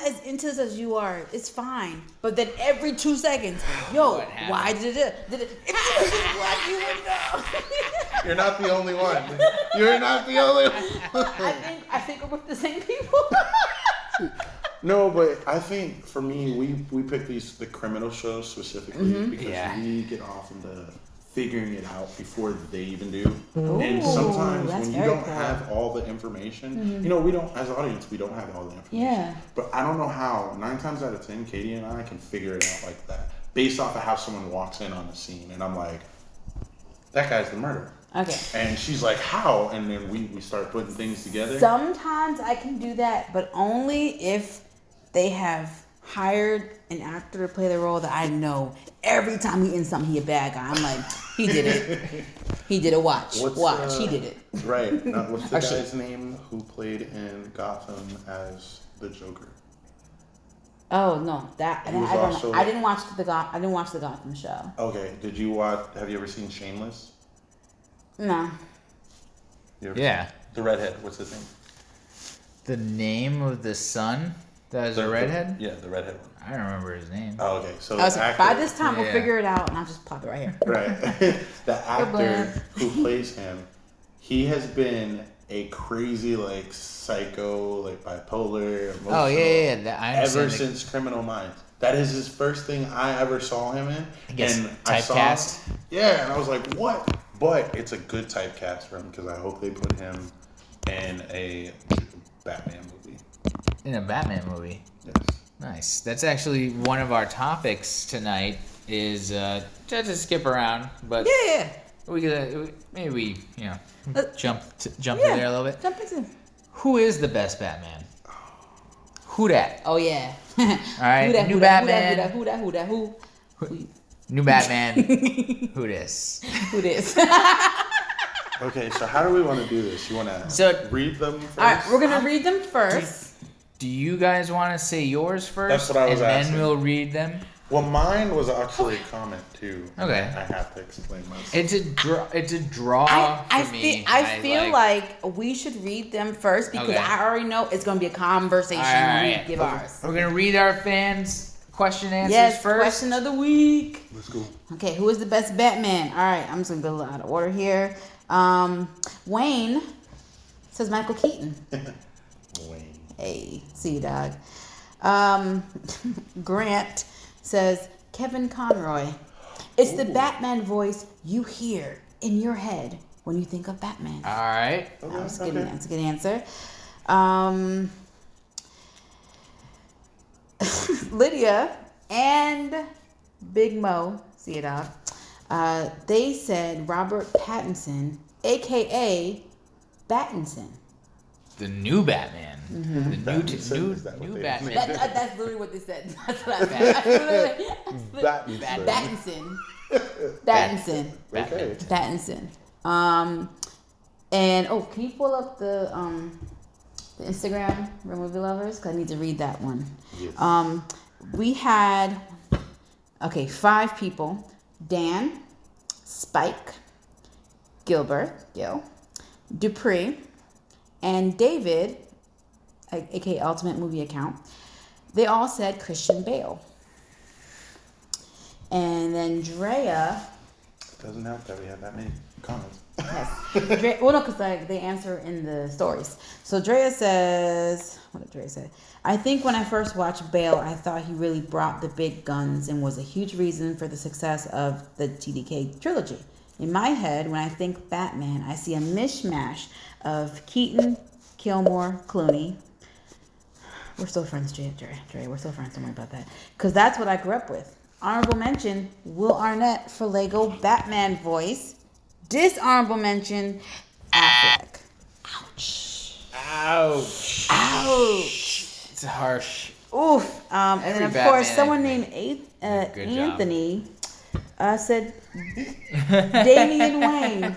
as into this as you are. It's fine. But then every 2 seconds, yo, What happened? why did it? If you was just black, you would know. You're not the only one. You're not the only one. I think we're with the same people. No, but I think for me, we pick the criminal shows specifically because Yeah. we get off into figuring it out before they even do. And Ooh, sometimes that's when you very don't cool. have all the information, you know, we don't, as an audience, we don't have all the information. Yeah. But I don't know how, 9 times out of 10, Katie and I can figure it out like that based off of how someone walks in on the scene. And I'm like, that guy's the murderer. Okay. And she's like, how? And then we start putting things together. Sometimes I can do that, but only if they have hired an actor to play the role that I know every time he in something, he a bad guy. I'm like, he did it. He did it. Watch. He did it. Right. Now, what's the Actually- guy's name who played in Gotham as the Joker? Oh no, that I He was don't also- know. I didn't watch the Gotham show. Okay. Did you watch? Have you ever seen Shameless? No. You ever Yeah. seen- The redhead. What's his name? The name of the son that is a redhead? Yeah, the redhead one. I don't remember his name. Oh, okay. So I was the like, actor, by this time we'll Yeah. figure it out, and I'll just pop it right here. right? The actor blend. who plays him, he has been a crazy like psycho, like bipolar, emotional, Oh, yeah. I ever understand. since Criminal Minds. That is his first thing I ever saw him in. I guess and I saw, typecast. yeah, and I was like, what? But it's a good typecast for him because I hope they put him in a Batman movie. In a Batman movie. Yes. Nice. That's actually one of our topics tonight. Is just to skip around, but Yeah. maybe we Uh, jump Yeah. to there a little bit. Jump into. Who is the best Batman? Who dat? Oh yeah. All right, new Batman. Who that? Who? New Batman. Who this? Who this? Okay, so how do we want to do this? You want to So- read them first? All right, we're gonna read them first. Do you guys want to say yours first? That's what I was and asking. then we'll read them. Well, mine was actually a comment too. Okay. I have to explain myself. It's a draw. It's a draw I for me. feel like we should read them first because Okay. I already know it's gonna be a conversation All right, when we all right. give ours. We're gonna read our fans' question answers Yes, first. question of the week. Let's go. Okay, who is the best Batman? All right, I'm just gonna go out of order here. Wayne says Michael Keaton. Wayne. Hey, see you, dog. Grant says Kevin Conroy. It's the Ooh. Batman voice you hear in your head when you think of Batman. All right. That's Okay, a good answer. Lydia and Big Mo, see it out. They said Robert Pattinson, aka Battinson. The new Batman. Mm-hmm. The new Battinson? Is that what new they Batman. That's literally what they said. That's what I said. Battinson. Battinson. Okay. Pattinson. And can you pull up the Instagram Real Movie Lovers? 'Cause I need to read that one. Yes. We had 5 people: Dan, Spike, Gil, Dupree, and David, aka Ultimate Movie Account. They all said Christian Bale. And then Drea. Doesn't help that we have that many comments. Yes. Well, no, because they answer in the stories. So Drea says, what did Drea say? I think when I first watched Bale, I thought he really brought the big guns and was a huge reason for the success of the TDK trilogy. In my head, when I think Batman, I see a mishmash of Keaton, Kilmore, Clooney. We're still friends, Dre. We're still friends. Don't worry about that. Because that's what I grew up with. Honorable mention, Will Arnett for Lego Batman voice. Dishonorable mention, Affleck. Ouch. It's harsh. Oof. And then, of Batman course, someone actor. named Good Anthony said Damian Wayne.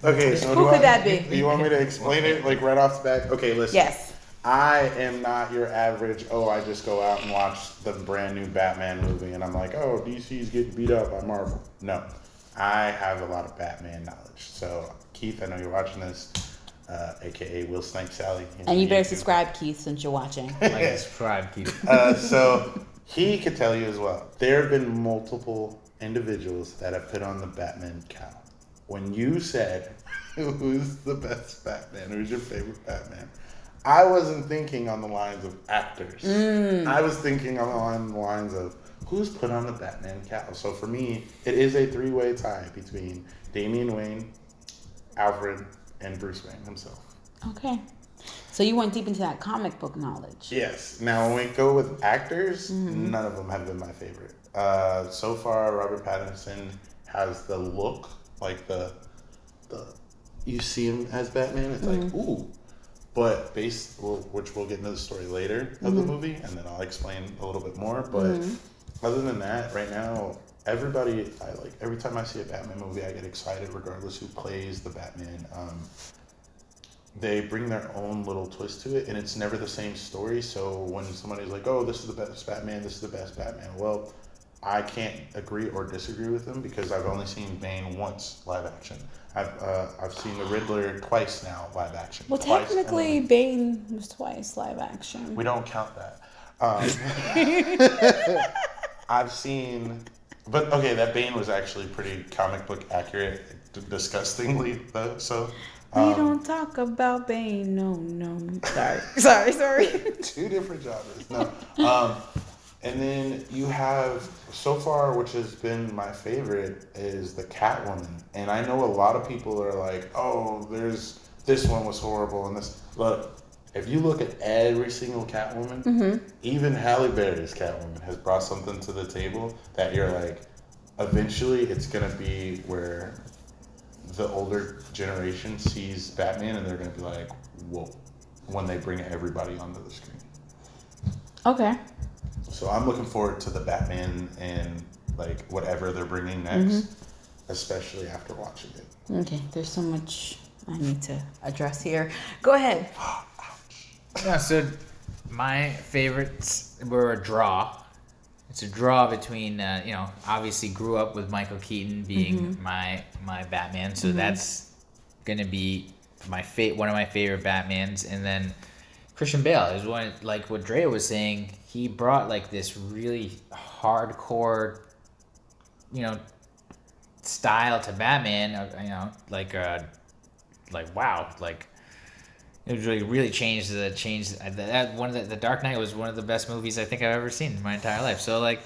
Okay, so Who could that be? Do you want me to explain it like right off the bat? Okay, listen. Yes. I am not your average, I just go out and watch the brand new Batman movie and I'm like, oh, DC's getting beat up by Marvel. No, I have a lot of Batman knowledge. So, Keith, I know you're watching this, aka Will Snipe Sally. And you better subscribe, Keith, since you're watching. Like and subscribe, Keith. So, he could tell you as well. There have been multiple individuals that have put on the Batman cowl. When you said, who's the best Batman? Who's your favorite Batman? I wasn't thinking on the lines of actors. I was thinking on the lines of who's put on the Batman cowl. So for me, it is a three-way tie between Damian Wayne, Alfred, and Bruce Wayne himself. Okay. So you went deep into that comic book knowledge. Yes. Now, when we go with actors, none of them have been my favorite. So far, Robert Pattinson has the look, like the you see him as Batman, it's like, ooh. But which we'll get into the story later of the movie, and then I'll explain a little bit more. But other than that, right now, everybody, every time I see a Batman movie, I get excited regardless who plays the Batman. They bring their own little twist to it, and it's never the same story. So when somebody's like, oh, this is the best Batman, this is the best Batman, well, I can't agree or disagree with them because I've only seen Bane once live action. I've seen the Riddler twice now live action. Well, technically, Bane was twice live action. We don't count that. I've seen, but okay, that Bane was actually pretty comic book accurate, disgustingly though. So we don't talk about Bane. No. Sorry. two different genres. No. And then you have, so far, which has been my favorite, is the Catwoman. And I know a lot of people are like, oh, this one was horrible and this. Look, if you look at every single Catwoman, even Halle Berry's Catwoman has brought something to the table that you're like, eventually it's going to be where the older generation sees Batman and they're going to be like, whoa, when they bring everybody onto the screen. Okay. So I'm looking forward to the Batman and like whatever they're bringing next, especially after watching it. Okay, there's so much I need to address here. Go ahead. Yeah, so my favorites were a draw. It's a draw between, obviously grew up with Michael Keaton being my Batman, so that's gonna be one of my favorite Batmans, and then Christian Bale is one, like what Drea was saying. He brought like this really hardcore, style to Batman. Wow, like it really changed that one of the Dark Knight was one of the best movies I think I've ever seen in my entire life. So of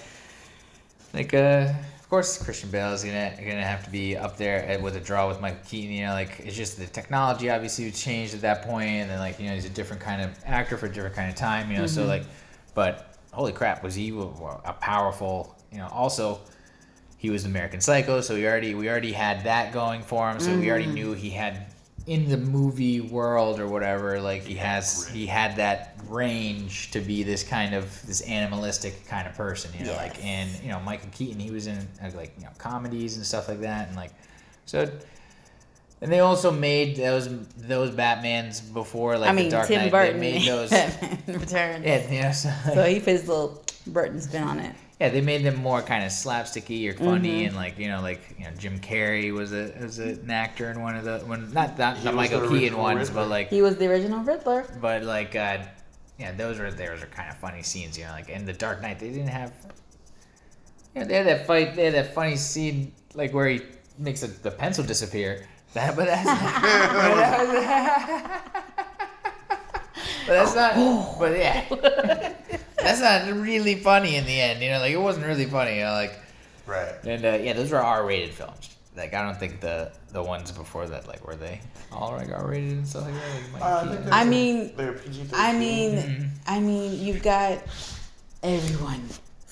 course Christian Bale is gonna have to be up there with a draw with Michael Keaton. It's just the technology obviously changed at that point, and then he's a different kind of actor for a different kind of time. So but holy crap, was he a powerful? Also he was American Psycho, so we already had that going for him. So we already knew he had in the movie world or whatever. He had that range to be this animalistic kind of person. And Michael Keaton, he was in comedies and stuff like that, and and they also made those Batmans before, the Dark Tim Knight. Burton They made those. Return. Yeah, so he put his little Burton spin on it. Yeah, they made them more kind of slapsticky or funny, and Jim Carrey was an actor in one of the not the Michael Keaton ones, Riddler. but he was the original Riddler. But those are kind of funny scenes, in the Dark Knight they didn't have. They had that fight. They had that funny scene where he makes the pencil disappear. But that's not. But yeah. That's not really funny in the end, it wasn't really funny, Right. And those were R-rated films. I don't think the ones before that, were they all R-rated and stuff like that? I mean, they're PG-13. I mean, you've got everyone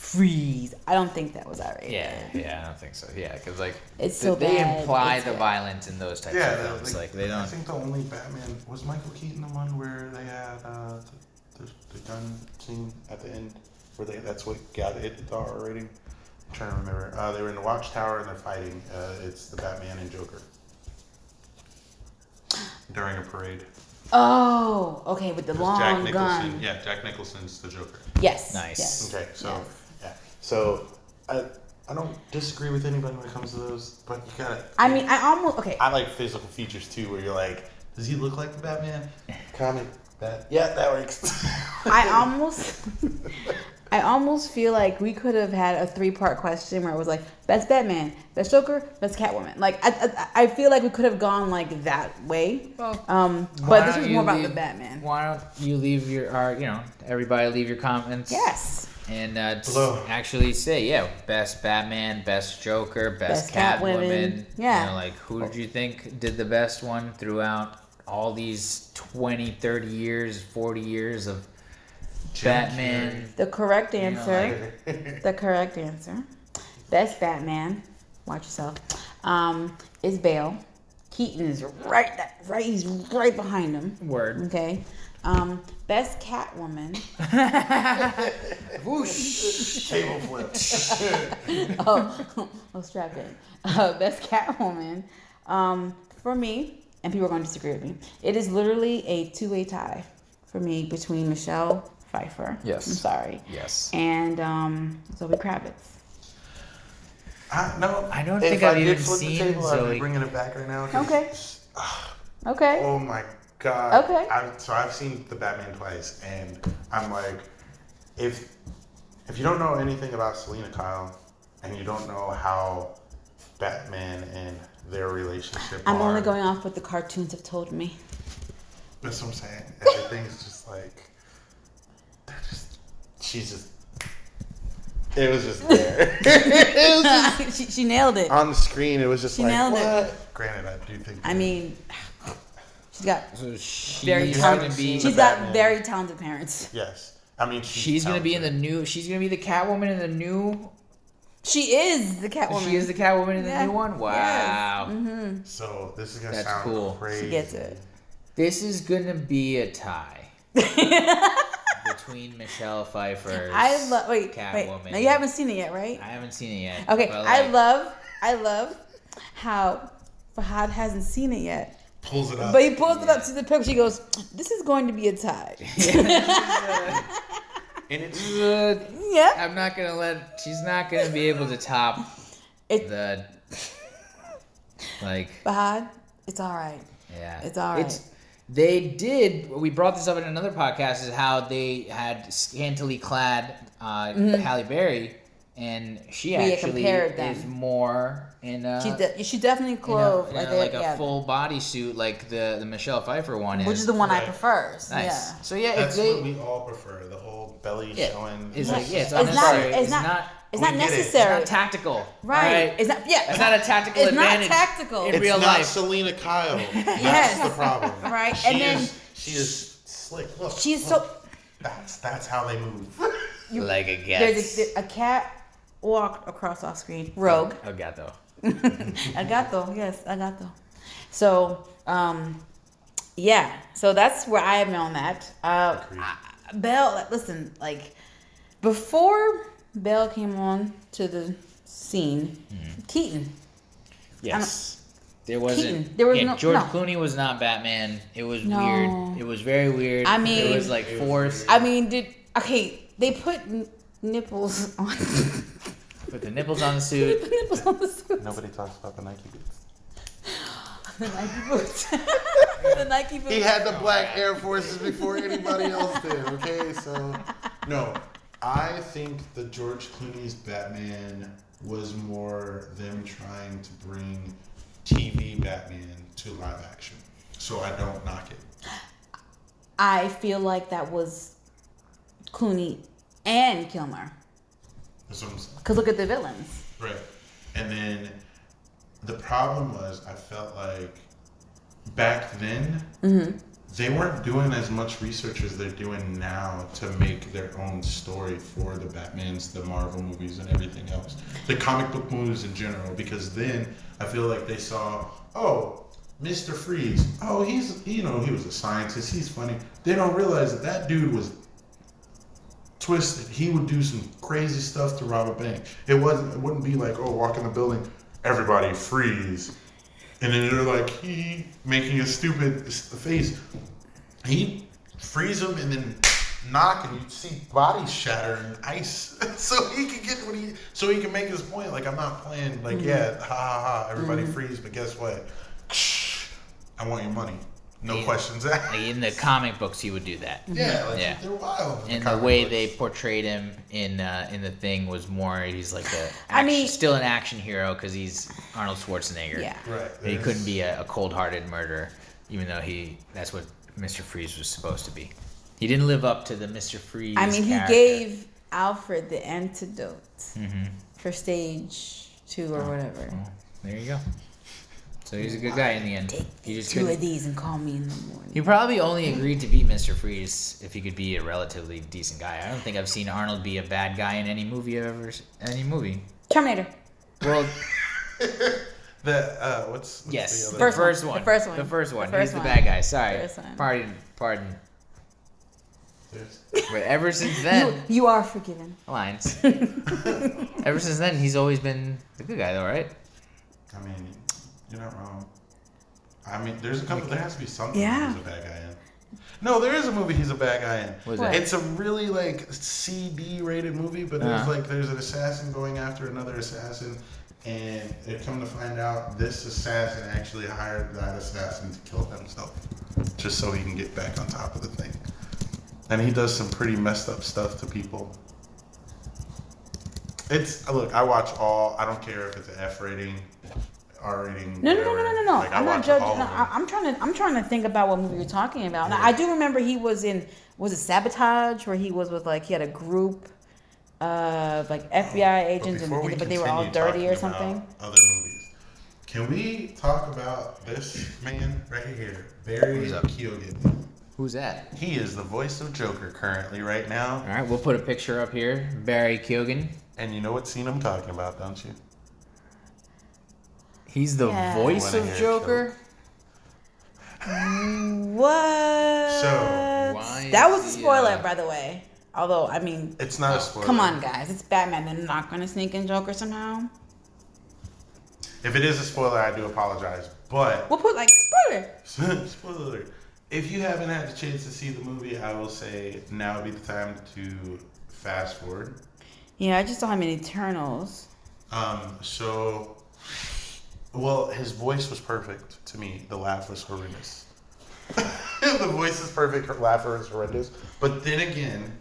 freeze. I don't think that was R-rated. Yeah, I don't think so. Yeah, because like It's so they bad. imply It's the bad. violence in those types of films. Like they I don't. think the only Batman was Michael Keaton, the one where they had the gun scene at the end, where that's what got it the R rating. I'm trying to remember. They were in the Watchtower and they're fighting. It's the Batman and Joker during a parade. Oh, okay, with the long Jack Nicholson. gun. Yeah, Jack Nicholson's the Joker. Yes. Nice. Yes. Okay, so Yes. yeah, so I don't disagree with anybody when it comes to those, but you gotta. I mean, I like physical features too, where you're like, does he look like the Batman comic? That works. I almost feel like we could have had a 3-part question where it was like best Batman, best Joker, best Catwoman. Like I feel like we could have gone like that way. But this was more about the Batman. Why don't you leave everybody leave your comments? Yes. And actually say, best Batman, best Joker, best Catwoman. Yeah. Like, who did you think did the best one throughout all these 20, 30 years, 40 years of Batman? The correct answer. The correct answer. Best Batman. Watch yourself. Is Bale. Keaton is right. He's right behind him. Word. Okay. Best Catwoman. Whoosh. Table flip. Oh, strapped in. Best Catwoman. For me, and people are going to disagree with me, it is literally a 2-way tie for me between Michelle Pfeiffer. Yes. I'm sorry. Yes. And Zoe Kravitz. No, I don't think I've even seen the table, I'd Zoe. be bringing it back right now. Okay. Okay. Oh my god. Okay. I've seen the Batman twice, and I'm like, if you don't know anything about Selena Kyle, and you don't know how Batman and their relationship I'm only going off what the cartoons have told me. That's what I'm saying. Everything's just like, it was just there. It was just, she nailed it. on the screen, it was just She like, nailed what? it. Granted, I do think. I mean, she's got So she's very gonna talented. be. She's Batman. got very talented parents. Yes. I mean, She's gonna be in the new. She's gonna be the Catwoman in the new. She is the Catwoman. She is the Catwoman in Yeah. the new one. Wow. Yes. Mm-hmm. So this is gonna That's sound cool. crazy. She gets it. This is gonna be a tie between Michelle Pfeiffer's Wait. Catwoman. Now you haven't seen it yet, right? I haven't seen it yet. Okay. but, I like, love how Fahad hasn't seen it yet. Pulls it up. But he pulls it up to the picture. He goes, "This is going to be a tie." And it's Yeah. I'm not gonna let. She's not gonna be able to top It- the. Like. Fahad, it's all right. Yeah. It's all right. They did. We brought this up in another podcast. Is how they had scantily clad Halle Berry, and she actually compared them. is more in. She definitely clothed like a full bodysuit, like the Michelle Pfeiffer one is. which is the one I Right. prefer. So, Nice. yeah. So yeah, that's if they, what we all prefer. The whole belly Yeah. showing. it's like it's It's not- unnecessary. it's not- It's not We get it. It's necessary. It's not tactical. Right. Alright? It's not. Yeah. It's not a tactical It's not advantage. tactical. in It's real not life. Selena Kyle. Yes. That's the problem. Right, She and then- she is slick. Look. She's look. so. That's how they move. Like a cat. There's a cat walked across off screen. Rogue. A gato. Agato. Yes, agato. So, yeah. So that's where I am on that. Belle, listen, like before Belle came on to the scene, Keaton. Yes. There wasn't. Keaton. There was no- George no. Clooney was not Batman. It was No. weird. It was very weird. I mean- it was like forced. I mean, they put nipples on Put the nipples on the suit. nipples on the suit. Nobody talks about the Nike boots. The Nike boots. The Nike boots. He had the black Air Forces before anybody else did. Okay, so no, I think the George Clooney's Batman was more them trying to bring TV Batman to live action. So I don't knock it. I feel like that was Clooney and Kilmer. That's what I'm saying. Because look at the villains. Right. And then the problem was I felt like back then they weren't doing as much research as they're doing now to make their own story for the Batmans, the Marvel movies, and everything else. The comic book movies in general, because then I feel like they saw, oh, Mr. Freeze, oh, he was a scientist, he's funny. They don't realize that dude was twisted. He would do some crazy stuff to rob a bank. It wouldn't be like, oh, walk in the building, everybody freeze. And then they're like, he making a stupid face. He'd freeze them and then knock, and you'd see bodies shatter in ice, so he can get so he can make his point. Like, I'm not playing. Like, yeah, ha ha ha, everybody freeze, but guess what? I want your money. No questions asked. Like in the comic books, he would do that. Yeah, they're wild. And the way they portrayed him in the thing was more, he's like still an action hero because he's Arnold Schwarzenegger. Yeah. Right. He couldn't be a cold-hearted murderer, even though that's what Mr. Freeze was supposed to be. He didn't live up to the Mr. Freeze character. He gave Alfred the antidote for stage 2 or whatever. Well, there you go. So he's a good guy in the end. Take 2 of these and call me in the morning. He probably only agreed to beat Mr. Freeze if he could be a relatively decent guy. I don't think I've seen Arnold be a bad guy in any movie Terminator. Well, what's yes, the the other first one. The first one. He's the bad guy. Sorry. Pardon. But ever since then, you are forgiven. Lines. Ever since then, he's always been the good guy, though, right? I mean, you're not wrong. I mean, there has to be something he's a bad guy in. No, there is a movie he's a bad guy in. What is that? It's a really CD rated movie, but there's an assassin going after another assassin, and they come to find out this assassin actually hired that assassin to kill himself, just so he can get back on top of the thing. And he does some pretty messed up stuff to people. I watch all. I don't care if it's an F rating, R rating. No. Like, I'm not judging. I'm trying to think about what movie you're talking about. Now, I do remember he was in. Was it Sabotage, where he was with he had a group of FBI agents, but they were all dirty or something. Other movies. Can we talk about this man right here, Barry Keoghan? Who's that? He is the voice of Joker currently right now. All right, we'll put a picture up here. Barry Keoghan. And you know what scene I'm talking about, don't you? He's the voice of Joker? What? So, that was a spoiler, by the way. Although, I mean... It's not a spoiler. Come on, guys. It's Batman. They're not going to sneak in Joker somehow? If it is a spoiler, I do apologize. But... We'll put, spoiler. Spoiler alert. If you haven't had the chance to see the movie, I will say now would be the time to fast forward. Yeah, I just saw him in Eternals. His voice was perfect to me. The laugh was horrendous. The voice is perfect, her laugh is horrendous. But then again,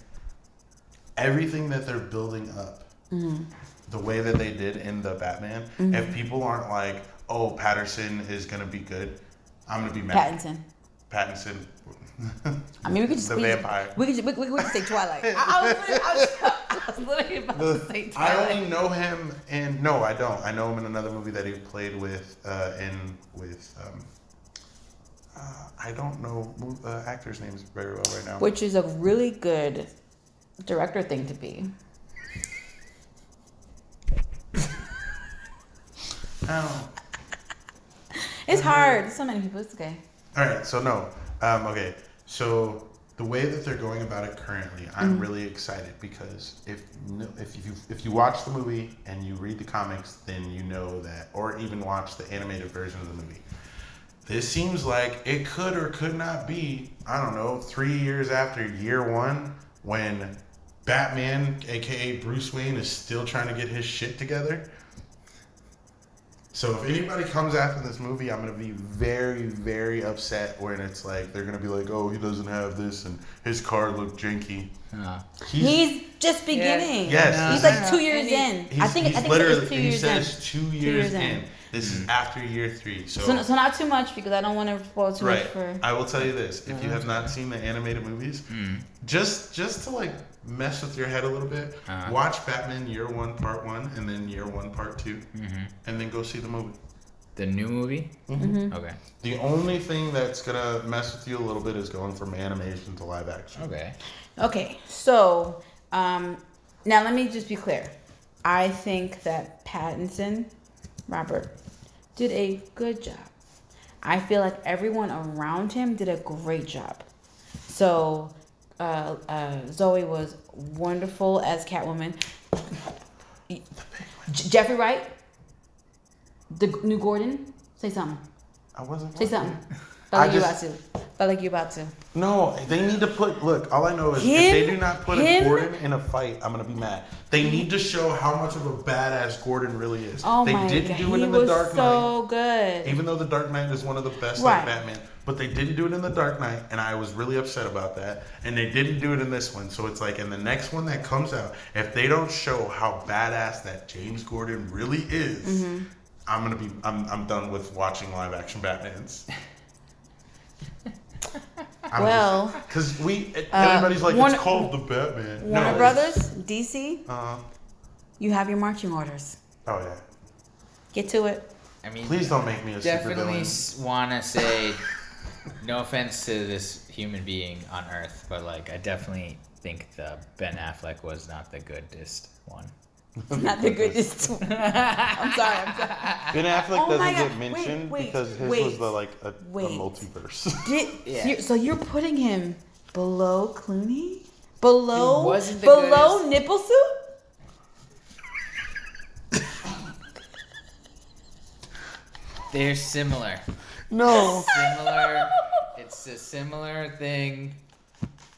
everything that they're building up, the way that they did in the Batman, if people aren't like, oh, Patterson is going to be good, I'm going to be mad. Pattinson. I mean, we could just the vampire. We could say Twilight. I was literally about to say Twilight. I only know him in. No, I don't. I know him in another movie that he played with. I don't know actors' names very well right now. Which is a really good director thing to be. It's hard. So many people. It's okay. All right, so no. Okay, so the way that they're going about it currently, I'm really excited because if you watch the movie and you read the comics, then you know that, or even watch the animated version of the movie. This seems like it could or could not be, I don't know, 3 years after year one, when Batman, aka Bruce Wayne, is still trying to get his shit together. So if anybody comes after this movie, I'm going to be very, very upset when it's like, they're going to be like, oh, he doesn't have this and his car looked janky. He's just beginning. Yes. He's like 2 years in. I think it's 2 years in. He says 2 years in. This is after year 3. So not too much because I don't want to spoil too much for... I will tell you this. If you have not seen the animated movies, just to like mess with your head a little bit, watch Batman Year 1 Part 1 and then Year 1 Part 2 and then go see the movie. The new movie? Mm-hmm. Okay. The only thing that's gonna mess with you a little bit is going from animation to live action. Okay. Okay, so now let me just be clear. I think that Pattinson, Robert, did a good job. I feel like everyone around him did a great job. So Zoe was wonderful as Catwoman. Jeffrey Wright, the new Gordon, say something. I wasn't. Say watching. something. Felt like you about to. No, they need to put. Look, all I know is if they do not put a Gordon in a fight, I'm gonna be mad. They need to show how much of a badass Gordon really is. Oh they my didn't God. do it He in the was Dark Knight. so good. Even though the Dark Knight is one of the best Right. like Batman, but they didn't do it in the Dark Knight, and I was really upset about that. And they didn't do it in this one, so it's like in the next one that comes out, if they don't show how badass that James Gordon really is, I'm done with watching live action Batmans. Because everybody's like, it's called the Batman. Warner Brothers, DC, Uh, you have your marching orders. oh yeah. Get to it. I mean, Please don't make me a definitely supervillain. want to say, no offense to this human being on Earth, but like I definitely think the Ben Affleck was not the goodest one. Not the goodest. I'm sorry. Ben Affleck Oh my doesn't God. get mentioned Wait, because his wait, was a wait. multiverse. Yeah. So you're putting him below Clooney? Below? He wasn't the below goodest. nipple suit? They're similar. No. Similar. It's a similar thing.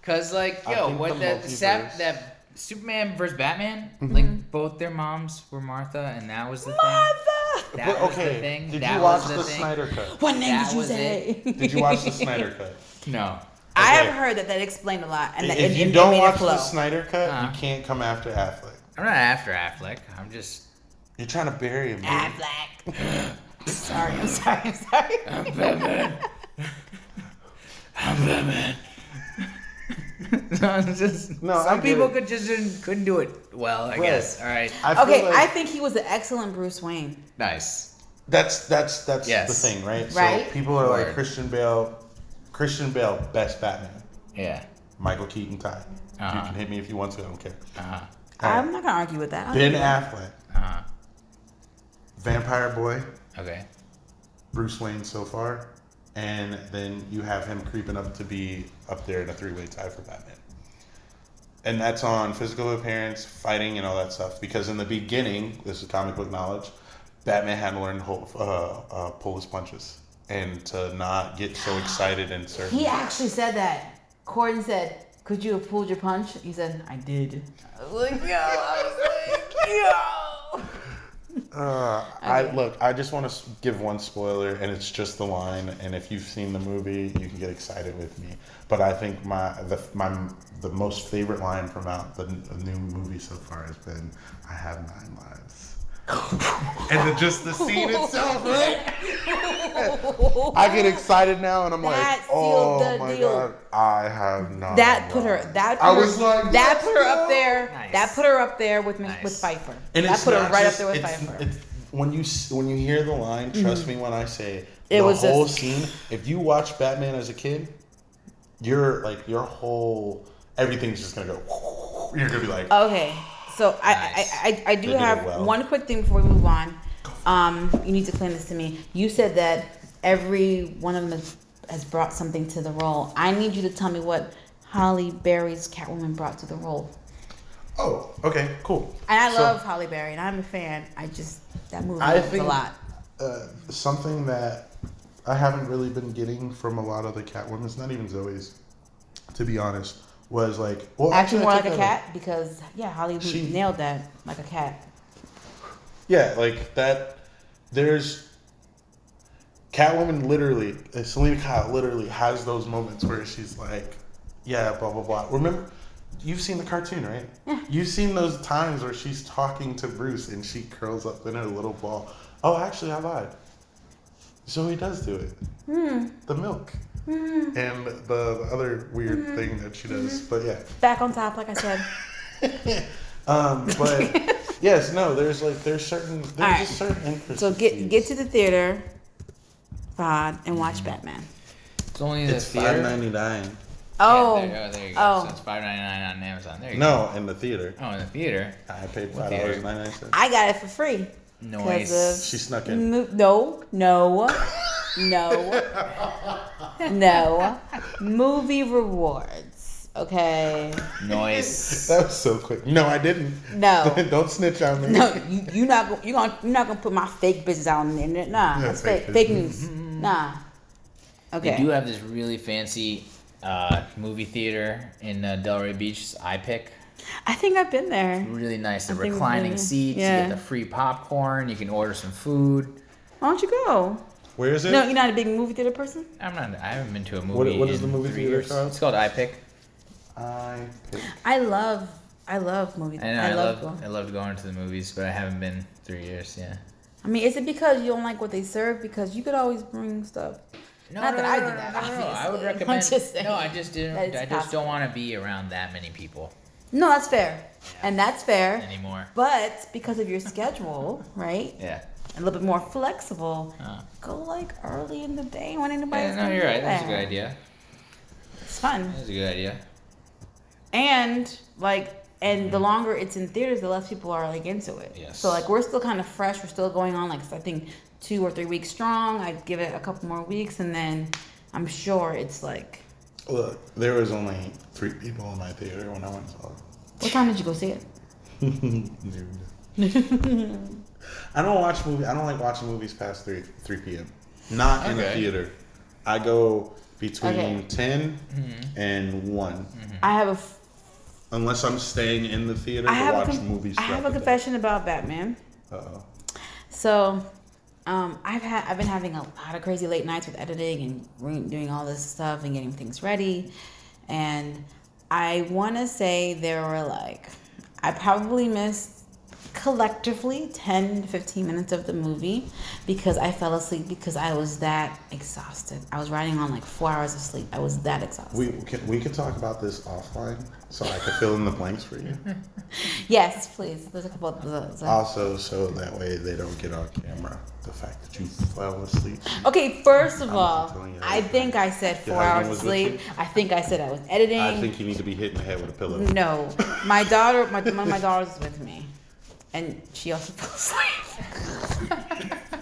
Cause like, I yo, think what the that Superman versus Batman, Mm-hmm. like both their moms were Martha, and that was the thing. Mother! That But was the okay, thing. did That you watch was the thing. Snyder Cut? What name That did you was say? Did you watch the Snyder Cut? No. I Okay. have heard that explained a lot, and that If it you made don't it watch flow. the Snyder Cut, Uh-huh. you can't come after Affleck. I'm not after Affleck. I'm just. You're trying to bury him. Dude. Affleck. sorry. I'm Batman. I'm Batman. No, it's just No, I some get people it. couldn't do it well. I Right. guess. All right. I feel Okay, like I think he was an excellent Bruce Wayne. Nice. that's Yes. the thing, right? Right? So people are like Word. Christian Bale, best Batman. Yeah. Michael Keaton tied. You Uh-huh. can hit me if you want to. I don't care. Uh-huh. I'm not gonna argue with that. Ben Affleck, Uh-huh. Vampire Boy, Okay. Bruce Wayne so far, and then you have him creeping up to be up there in a three-way tie for Batman. And that's on physical appearance, fighting, and all that stuff. Because in the beginning, this is comic book knowledge, Batman had to learn to pull his punches and to not get so excited and certain. He actually said that. Corden said, "Could you have pulled your punch?" He said, "I did." I was like, yo. I just want to give one spoiler, and it's just the line. And if you've seen the movie, you can get excited with me. But I think the most favorite line from the new movie so far has been, "I have 9 lives." And just the scene itself, right? I get excited now, and I'm That like, sealed "Oh the my deal. God, I have 9 That put her. lives." That I put was her, like, that put her "Let's up there. Nice. That put her up there with Nice. with Pfeiffer. And that it's put her not right just, up there with it's, Pfeiffer. it's when you hear the line, trust me when I say It the was whole just- scene. If you watch Batman as a kid, your whole everything's just gonna go. You're gonna be like, Okay, so Nice. I do They did have it well. one quick thing before we move on. You need to explain this to me. You said that every one of them has brought something to the role. I need you to tell me what Halle Berry's Catwoman brought to the role. oh, okay, cool. And I So, love Halle Berry, and I'm a fan. That movie I was a think lot. something that I haven't really been getting from a lot of the Catwoman's, not even Zoe's, to be honest, was like, well, Actually, more I like take a that cat because Holly She- nailed that like a cat. Yeah, like that. There's Catwoman literally, Selena Kyle literally has those moments where she's like, yeah, blah, blah, blah. Remember, you've seen the cartoon, right? Yeah. You've seen those times where she's talking to Bruce and she curls up in her little ball. Oh, actually, I lied. Zoe does do it. The milk. And the other weird thing that she does. But yeah. Back on top, like I said. But Yes, no. There's certain Alright. just certain interests. So get to the theater, Fod, and watch Batman. It's only the It's theater. $5.99. Oh. There you go. Oh. So it's $5.99 on Amazon. There you No, in the theater. go. Oh, in the theater. I paid What theater? $5.99. I got it for free. Noise. She snuck in. No. Movie rewards. Okay. Noise. That was so quick. No, I didn't. No. Don't snitch on me. No, you're not gonna put my fake business out on the internet. Nah, Yeah, that's fake fake news. Nah. Okay. They do have this really fancy movie theater in Delray Beach. It's iPick. I think I've been there. Really nice. The I think we've reclining been- seats. yeah. You get the free popcorn. You can order some food. Why don't you go? Where is it? No, you're not a big movie theater person. I haven't been to a movie. What is the in movie 3 theater years. called? It's called iPick. I love movies. And I I love. loved going to the movies, but I haven't been 3 years. Yeah. I mean, is it because you don't like what they serve? Because you could always bring stuff. Not that I do that, I would obviously. recommend. I'm just saying no, I just didn't. that it's I just possible. don't want to be around that many people No, that's fair, and that's fair. anymore. But because of your schedule, right, Yeah. a little bit more flexible, Uh, go like early in the day when anybody's. yeah, no, gonna you're be right. That's a there. good idea. It's fun, That's a good idea. and the longer it's in theaters, the less people are like into it. Yes. So like we're still kind of fresh. We're still going on like I think 2 or 3 weeks strong. I'd give it a couple more weeks, and then I'm sure it's like. Look, there was only 3 people in my theater when I went and saw What time did you go see it? it. I don't like watching movies past 3 p.m. Not in the Okay. theater. I go between Okay. 10 and 1. I have a. Unless I'm staying in the theater I to have watch a. movies. I have a throughout the day. confession about Batman. Uh-oh. So, I've been having a lot of crazy late nights with editing and doing all this stuff and getting things ready, and I want to say there were like I probably missed collectively 10 to 15 minutes of the movie because I fell asleep because I was that exhausted. I was riding on like 4 hours of sleep. I was that exhausted. We can talk about this offline so I can fill in the blanks for you. Yes, please. There's a couple of those. Also, so that way they don't get on camera the fact that you fell asleep. Okay, first of I'm all, telling you I that. think I said Your 4 hours husband of was with sleep. you? I think I said I was editing. I think you need to be hit in the head with a pillow. No, my daughter, one of my daughters was with me, and she also fell asleep.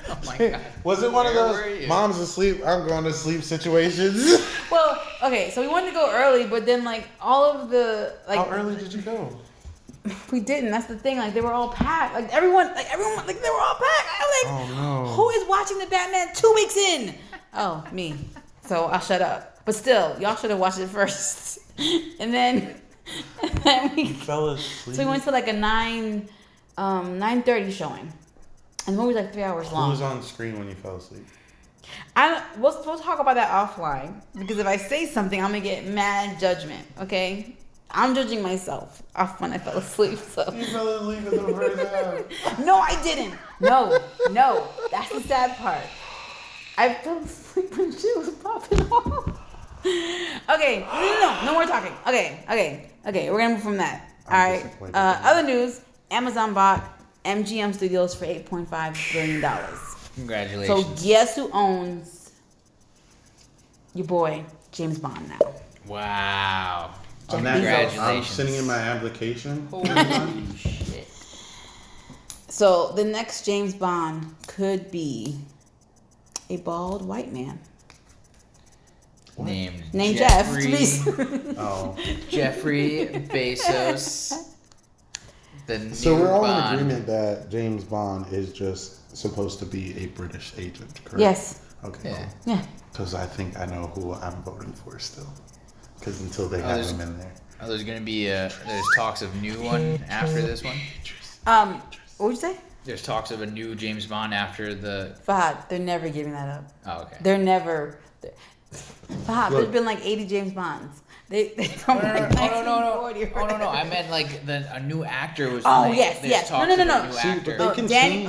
Oh my god. Was it one of Where those were you? mom's asleep, I'm going to sleep situations? Well, okay, so we wanted to go early, but then like all of the like How early did you go? we didn't. That's the thing. Like they were all packed. Like everyone, like they were all packed. I was like, Oh, no. who is watching the Batman 2 weeks in? Oh, me. So I'll shut up. But still, y'all should have watched it first, and then we. Fell asleep. So we went to like a 9:30 showing, and the movie's like 3 hours Who long. was on screen when you fell asleep? We'll talk about that offline because if I say something, I'm gonna get mad judgment. Okay, I'm judging myself off when I fell asleep. So You fell asleep in the first half. no, I didn't. No, that's the sad part. I fell asleep when she was popping off. Okay, no more talking. Okay. We're gonna move from that. All I'm right. disappointed. Other news: Amazon bought MGM Studios for $8.5 billion. Congratulations. So guess who owns your boy James Bond now? Wow. On that note, I'm Congratulations. sending in my application. Holy shit. So the next James Bond could be a bald white man Named Jeff. Oh. Jeffrey Bezos. The new So we're all Bond. in agreement that James Bond is just supposed to be a British agent, correct? Yes. Okay. Yeah. Yeah. Because I think I know who I'm voting for still. Because until they have there's- him in there. Oh, there's gonna be there's talks of new one after this one. What would you say? There's talks of a new James Bond after the. Fahad, they're never giving that up. Oh, okay. They're never. Fahad, there's Look. been like 80 James Bonds. They from like No. 1940 or Oh no, whatever. I meant like a new actor was. Oh, like, yes, there's yes. talks No. of a new See, but actor. they can Daniel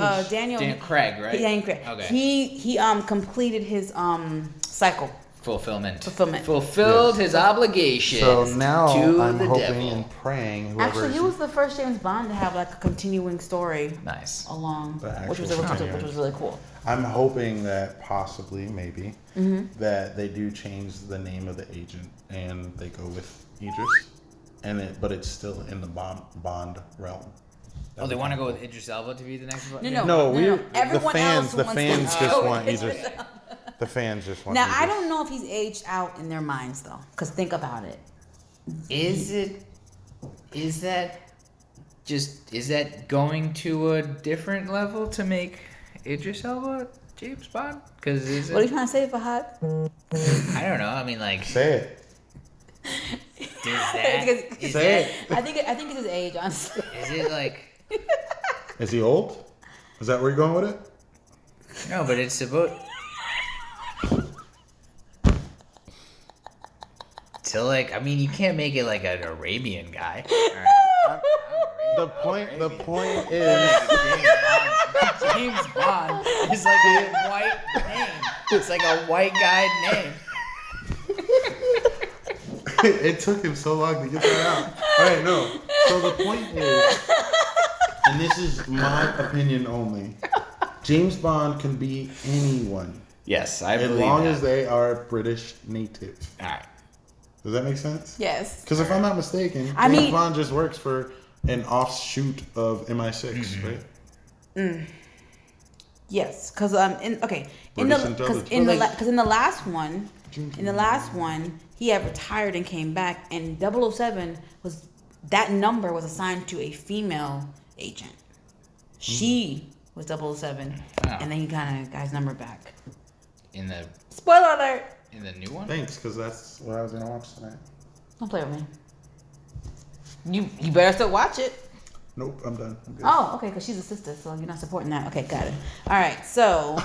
Dan Craig, right? Daniel Craig. Okay. He completed his cycle Fulfillment. Fulfilled his obligation So now to I'm the hoping devil. and praying. Whoever Actually, he was the first James Bond to have like a continuing story Nice. along, The which was actual which was really cool. I'm hoping that possibly, maybe, that they do change the name of the agent and they go with Idris, but it's still in the Bond realm. Oh, they want to go with Idris Elba to be the next one? No, no. the Everyone fans, else wants to just go want with Idris. The fans just want. Now Idris. I don't know if he's aged out in their minds though, because think about it. Is that going to a different level to make Idris Elba James Bond? Because What are you trying to say, Fahad? I don't know. I mean, like, Say it. Say it. I think it's his age, honestly. Is it like? Is he old? Is that where you're going with it? No, but it's about. So like, I mean, you can't make it like an Arabian guy. Right? The point is, James Bond is like a white name. It's like a white guy name. it took him so long to get that out. All right, no. So the point is, and this is my opinion only, James Bond can be anyone. Yes, I as believe long that. as they are British native. All right. Does that make sense? Yes. Because if I'm not mistaken, James Bond just works for an offshoot of MI6, right? Yes, because in the last one he had retired and came back, and 007 was that number was assigned to a female agent. She was 007, and then he kind of got his number back. In the Spoiler alert. In the new one? Thanks, because that's what I was gonna watch tonight. Don't play with me. You better still watch it. Nope, I'm done. I'm good. Oh, okay, because she's a sister, so you're not supporting that. Okay, got it. All right, so.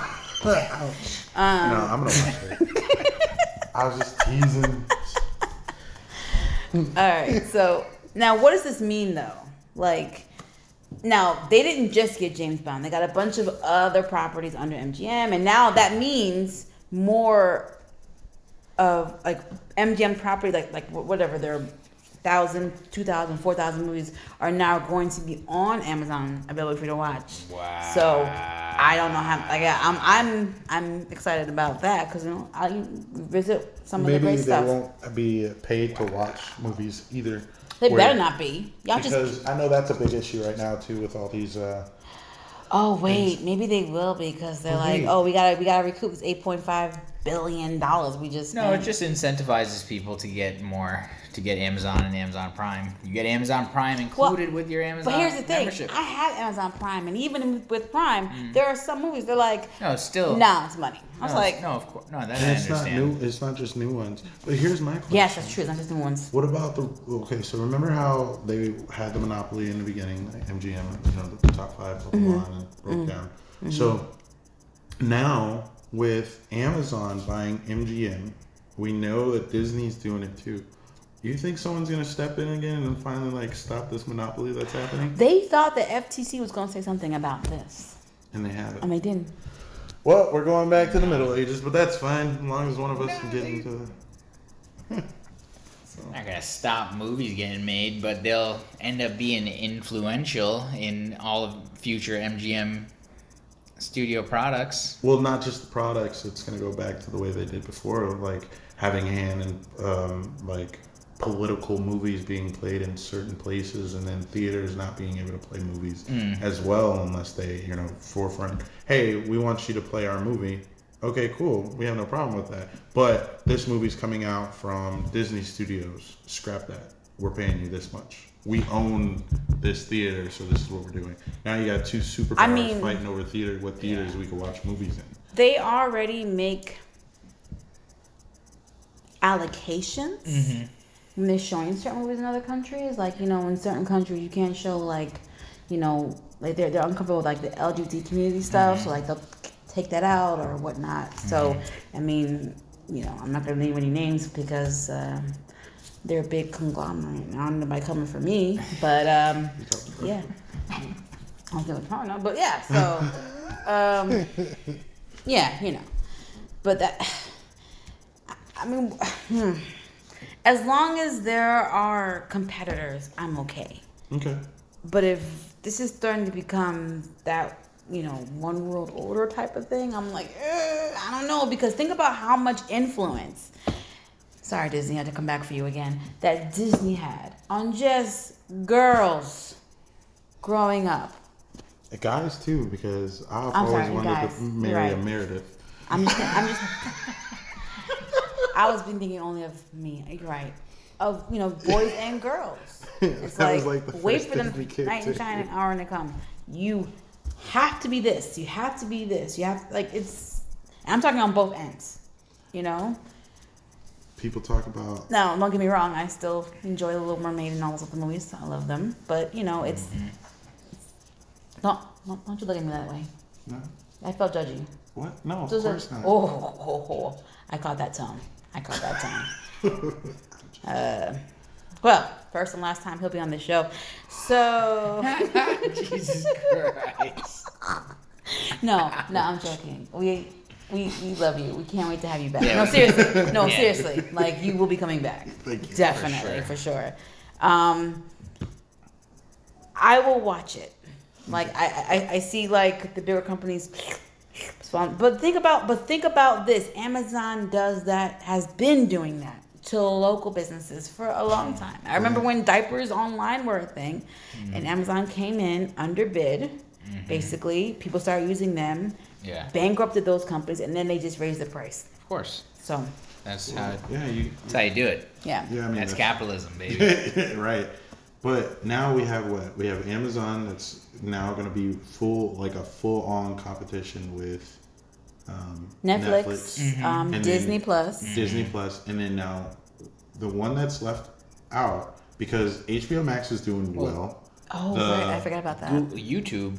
No, I'm gonna watch it. I was just teasing. All right, so now what does this mean though? Like, now they didn't just get James Bond; they got a bunch of other properties under MGM, and now that means more of like MGM property, like whatever their 1,000, 2,000, 4,000 movies are now going to be on Amazon available for you to watch. Wow. So I don't know how. Like I'm excited about that because I visit some of the great stuff. Maybe they won't be paid to watch movies either. They better not be. Because I know that's a big issue right now too with all these. Oh wait, maybe they will because they're like, oh, we gotta recoup this $8.5 billion. We just no, it just incentivizes people to get Amazon and Amazon Prime. You get Amazon Prime included with your Amazon. But here's the thing: membership. I have Amazon Prime, and even with Prime, there are some movies they're like, no, still, nah, it's money. I was like, no, of course, no, that And I it's understand. not new. It's not just new ones. But here's my question. yes, that's true. It's not just new ones. What about so remember how they had the monopoly in the beginning, like MGM, the top five, blah, blah, blah, and it broke down. So now with Amazon buying MGM, we know that Disney's doing it too. Do you think someone's gonna step in again and finally stop this monopoly that's happening? They thought the FTC was going to say something about this, And they haven't. and they didn't. Well, we're going back to the Middle Ages, but that's fine as long as one of us can get into the. Not gonna stop movies getting made, but they'll end up being influential in all of future MGM studio products. Well, not just the products. It's going to go back to the way they did before, like having a hand in political movies being played in certain places, and then theaters not being able to play movies as well unless they, forefront. Hey, we want you to play our movie. Okay, cool. We have no problem with that. But this movie's coming out from Disney Studios. Scrap that. We're paying you this much. We own this theater, so this is what we're doing. Now you got two superpowers fighting over what theaters we can watch movies in. They already make allocations when they're showing certain movies in other countries. Like, in certain countries you can't show like they're uncomfortable with like the LGBT community stuff, so like they'll take that out or whatnot. So I mean, I'm not gonna name any names because they're a big conglomerate. I don't know nobody coming for me, but yeah. I don't think we're talking, but yeah. So yeah, but that I mean, as long as there are competitors, I'm okay. Okay. But if this is starting to become that, one world order type of thing, I'm like, I don't know. Because think about how much influence, sorry, Disney, I had to come back for you again, that Disney had on just girls growing up. Guys too, because I've I'm always sorry, wanted guys. to marry a Meredith. I'm just I was been thinking only of me. You're right. Of boys and girls. It's That was like the wait first for them Disney kid night and too. shining hour to come. You have to be this. You have to be this. You have it's. I'm talking on both ends. People talk about. No, don't get me wrong. I still enjoy The Little Mermaid and all those other movies. I love them, but it's. Don't you look at me that way. No. I felt judgy. What? No, of So course not. Oh, I caught that tone. Well, first and last time he'll be on the show. So Jesus Christ. No, I'm joking. We love you. We can't wait to have you back. Yeah, No, seriously. No, Yeah. seriously. Like you will be coming back. Thank you. Definitely, for sure. I will watch it. Like I see like the bigger companies. But think about this. Amazon does that, has been doing that to local businesses for a long time. I remember when diapers online were a thing, and Amazon came in underbid. Basically, people started using them. Yeah. Bankrupted those companies, and then they just raised the price. Of course. So That's how Yeah, you do it. yeah. Yeah, I mean That's capitalism, baby. right. But now we have what? We have Amazon that's now going to be a full on competition with Netflix, and Disney then Plus. Disney Plus, and then now the one that's left out because HBO Max is doing well. Oh, right. I forgot about that. YouTube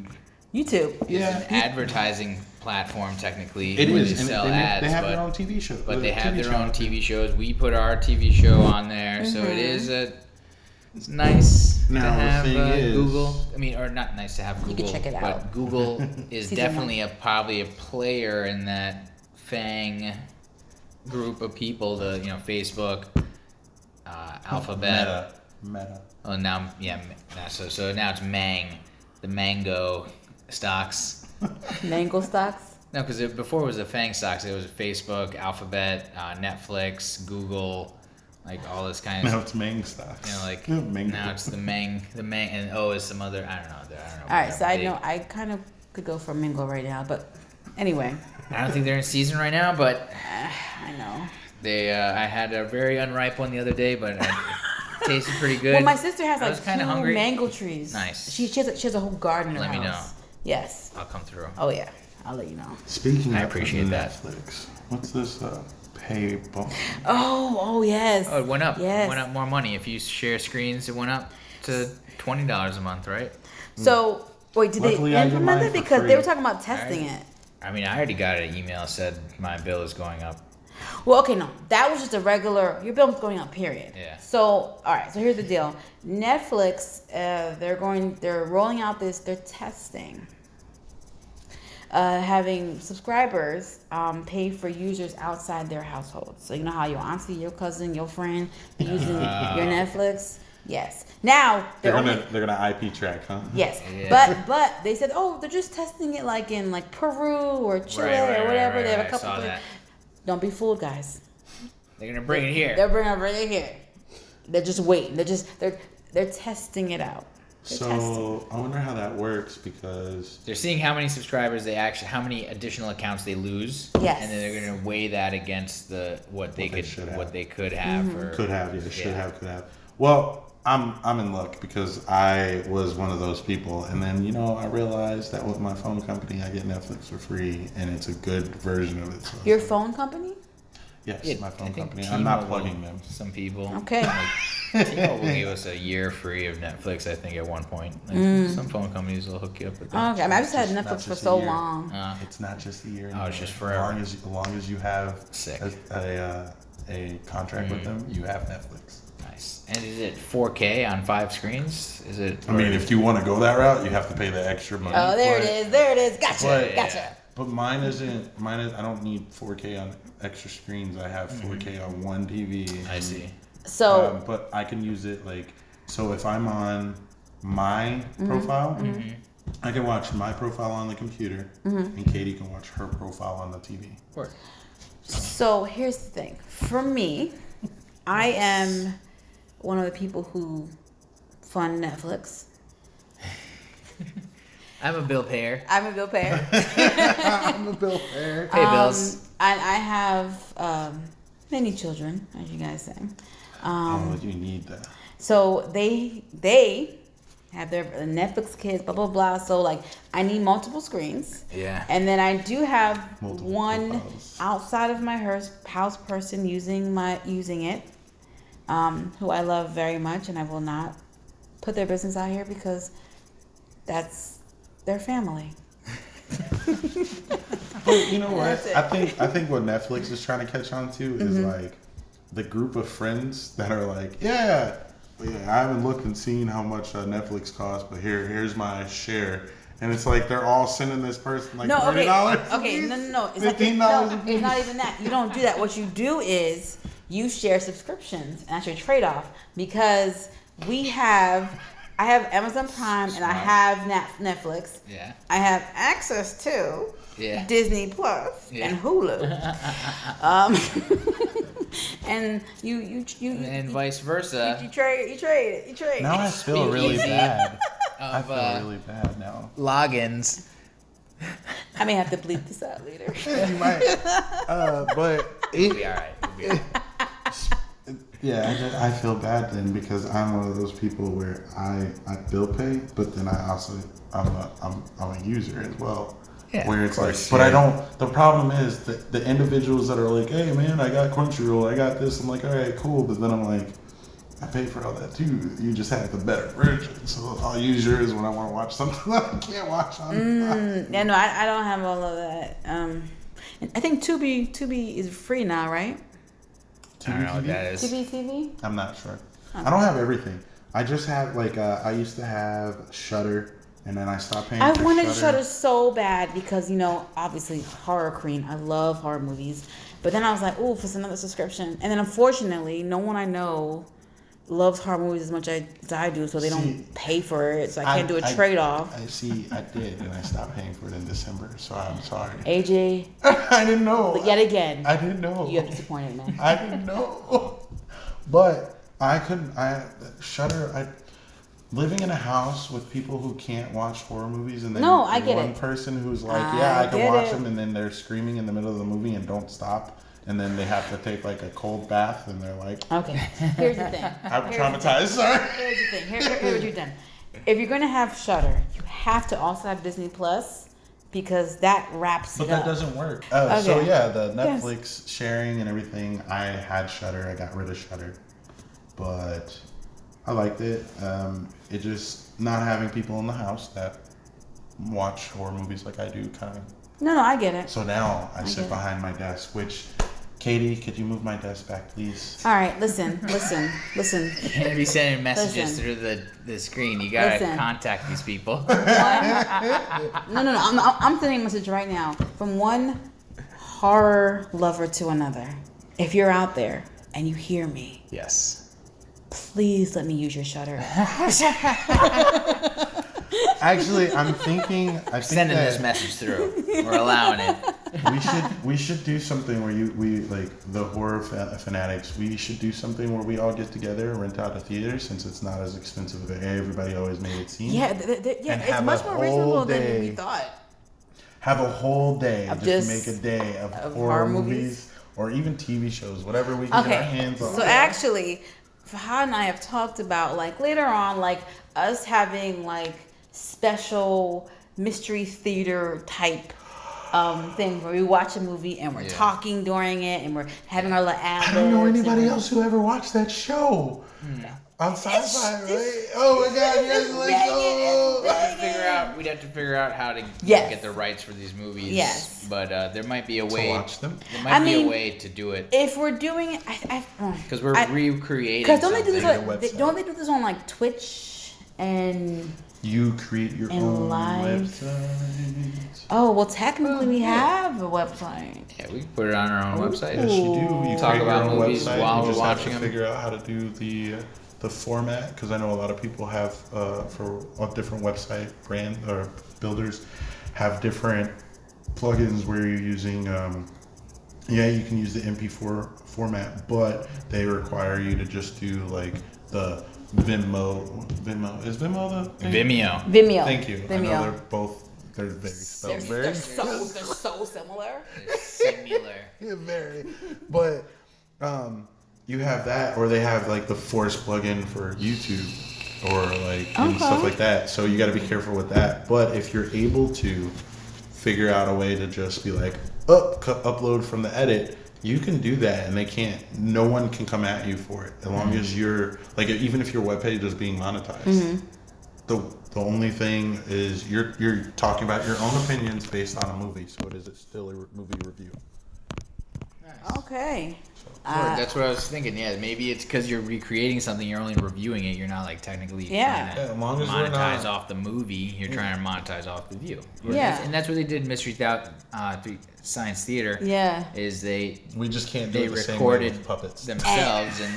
YouTube. is an advertising platform, technically. It where is, They and sell they ads, have but, their own TV show. but they have their own channel. TV shows. We put our TV show on there, so it is it's nice Now, to the have thing is- Google. I mean, or not nice to have Google. can check it out. But Google is Season definitely probably a player in that FANG group of people. The Facebook, Alphabet. Meta. Oh, now so now it's Mang, the Mango stocks. Mango stocks. No, because before it was the FANG stocks. It was Facebook, Alphabet, Netflix, Google, like all this kind of. Now it's Mang stocks. Mango. Now it's the Mang, and is some other. I don't know. All right, so I kind of could go for Mango right now, but anyway. I don't think they're in season right now, but I know. they. I had a very unripe one the other day, but it tasted pretty good. Well, my sister has I like was kinda 2 hungry. mango trees. Nice. She has a whole garden in her Let me house. know. Yes. I'll come through. Oh yeah. I'll let you know. Speaking I of appreciate that. Netflix, what's this pay bump? Oh yes. Oh, it went up. Yes. It went up more money. If you share screens, it went up to $20 a month, right? So wait, did Luckily, they I get implement mine it? for Because free. they were talking about testing it. I mean, I already got an email that said my bill is going up. Well, okay, no, that was just a regular. Your bill was going up. Period. Yeah. So, all right. So here's the deal. Netflix, they're rolling out this. They're testing. Having subscribers pay for users outside their household. So you know how your auntie, your cousin, your friend be using your Netflix. Yes. Now They're only- gonna IP track, huh? Yes, Yeah. but they said, oh, they're just testing it like in like Peru or Chile Right, or whatever. right, They have a right. I couple. saw Of that. Don't be fooled, guys. They're gonna bring it here. They're bringing it here. They're just waiting. They're testing it out. They're testing. So I wonder how that works because They're seeing how many subscribers how many additional accounts they lose. Yes. And then they're gonna weigh that against what they could have. Mm-hmm. Or, could have, should Yeah. have, could have. Well, I'm in luck because I was one of those people, and then I realized that with my phone company I get Netflix for free, and it's a good version of it. So. Your phone company? Yes, Yeah, my I phone think company. I'm not T-Mobile, plugging them. Some people. Okay. Like, T-Mobile gave us a year free of Netflix, I think, at one point. Like, Some phone companies will hook you up with that. Okay. I mean, I just had Not Netflix for just a so year. long. It's not just a year. Oh, it's anymore. just forever. As long as you have Sick. a contract with them, you have Netflix. Nice. And is it 4K on 5 screens? Is it? I mean, if you want to go that route, you have to pay the extra money. Oh, there but- it is. There it is. Gotcha. But, Gotcha. But mine isn't. Mine is. I don't need 4K on extra screens. I have 4K on one TV. I see. So, but I can use it like. So if I'm on my profile, I can watch my profile on the computer, and Katie can watch her profile on the TV. So here's the thing. For me, I am one of the people who fund Netflix. I'm a bill payer. I'm a bill payer. I'm a bill payer. Pay bills. And I have many children, as you guys say. You need that. So they have their Netflix kids, blah blah blah. So like I need multiple screens. Yeah. And then I do have Multiple one profiles. outside of my house person using it, who I love very much, and I will not put their business out here because that's their family. But you know what? I think what Netflix is trying to catch on to is like the group of friends that are like, yeah, I haven't looked and seen how much Netflix costs, but here's my share. And it's like they're all sending this person like $30. Okay, no. It's $15 like it's not even that. You don't do that. What you do is you share subscriptions, and that's your trade-off. Because I have Amazon Prime and I have Netflix. Yeah. I have access to Disney Plus and Hulu. And you and vice versa. You trade. Now I feel really bad. I Of, feel really bad now. logins. I may have to bleep this out later. You might. But It'll be all right. It'll be all right. yeah, I feel bad then because I'm one of those people where I bill pay, but then I'm a user as well. Yeah, where of it's course, like, but I don't. The problem is that the individuals that are like, "Hey, man, I got Crunchyroll, I got this." I'm like, "All right, cool," but then I'm like, I pay for all that too. You just have the better version, so I'll use yours when I want to watch something that I can't watch on. Yeah, no, I don't have all of that. I think Tubi is free now, right? I don't know what that is. Tubi TV. I'm not sure. I don't have everything. I just have like I used to have Shudder, and then I stopped paying. I for wanted Shudder. Shudder so bad because obviously horror queen. I love horror movies, but then I was like, "Ooh, for another subscription." And then unfortunately, no one I know loves horror movies as much as I do, so they don't pay for it. So I can't do a trade off. I did, and I stopped paying for it in December. So I'm sorry. AJ, I didn't know. yet again, I didn't know. you have disappointed me. I didn't know. But I couldn't. Shudder. Living in a house with people who can't watch horror movies, and then I get one it. person who's like, I can watch it. them, and then they're screaming in the middle of the movie and don't stop, and then they have to take like a cold bath, and they're like, Okay, here's the thing. I'm traumatized. Sorry. Here's the thing. Here's what you've done. If you're going to have Shudder, you have to also have Disney Plus because that wraps But it that up. doesn't work. Okay. So yeah, the Netflix sharing and everything. I had Shudder. I got rid of Shudder, but I liked it. It just not having people in the house that watch horror movies like I do kind of. No, I get it. So now I get sit it. behind my desk, which, Katie, could you move my desk back, please? All right, listen. You can't be sending messages Listen. through the screen. You gotta Listen. contact these people. No. I'm sending a message right now from one horror lover to another. If you're out there and you hear me, Yes. please let me use your Shudder. Actually, I'm thinking. I think Sending that this message through. We're allowing it. we should do something where we like the horror fanatics. We should do something where we all get together and rent out a theater since it's not as expensive as everybody always made it seem. Yeah, And it's have much a more whole reasonable than day. we thought. Have a whole day Of just just- make a day of horror horror movies? movies or even TV shows, whatever we can get our Okay, hands on. so actually, Fahad and I have talked about like later on, like us having like special mystery theater type thing where we watch a movie and we're talking during it and we're having our little ad. I don't know anybody else who ever watched that show. On sci-fi, right? Oh my god, you guys are like, oh. We'd have to figure out how to Yes. get the rights for these movies. Yes. But there might be a To way. watch them? There might be a way to do it If we're doing it, because we're recreating. because don't they do this? something. Don't they do this on like Twitch and you create your And own live. website. Oh, well, technically we have a website. Yeah, we can put it on our own website. Yes, you do. You Talk create about your own movies website. while you we're just watching have to them. figure out how to do the format, because I know a lot of people have for a different website brand or builders have different plugins where you're using. You can use the MP4 format, but they require you to just do like the Vimeo. Is Vimeo the thing? Vimeo. Thank you. I know Vimeo. they're very spelled They're very so similar. Similar. yeah, very. But you have that, or they have like the Force plugin for YouTube, or like and stuff like that. So you got to be careful with that. But if you're able to figure out a way to just be like upload from the edit, you can do that, and no one can come at you for it as long as you're like, even if your webpage is being monetized. The only thing is you're talking about your own opinions based on a movie, so it is still a movie review. Nice. Okay. That's what I was thinking. Yeah, maybe it's because you're recreating something. You're only reviewing it. You're not like technically trying to as long as we're monetize not off the movie. You're trying to monetize off the view. Yeah. And that's what they did in Mystery Science Theater. Yeah. Is we just can't do they it the same way recorded with puppets themselves, and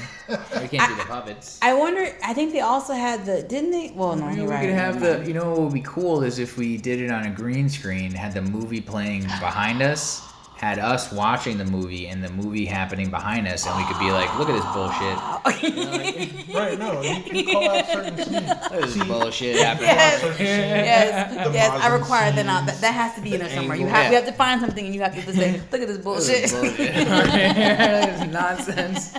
we can't do the puppets. I wonder. I think they also had didn't they? Well, no, you're We right. could have you know what would be cool is if we did it on a green screen, had the movie playing behind us, had us watching the movie and the movie happening behind us, and we could be like, look at this bullshit. right, no, you call out certain scenes. Look at this bullshit happening. Yes, I require that. Now that has to be in there somewhere. We have to find something, and you have to say, look at this bullshit. This nonsense.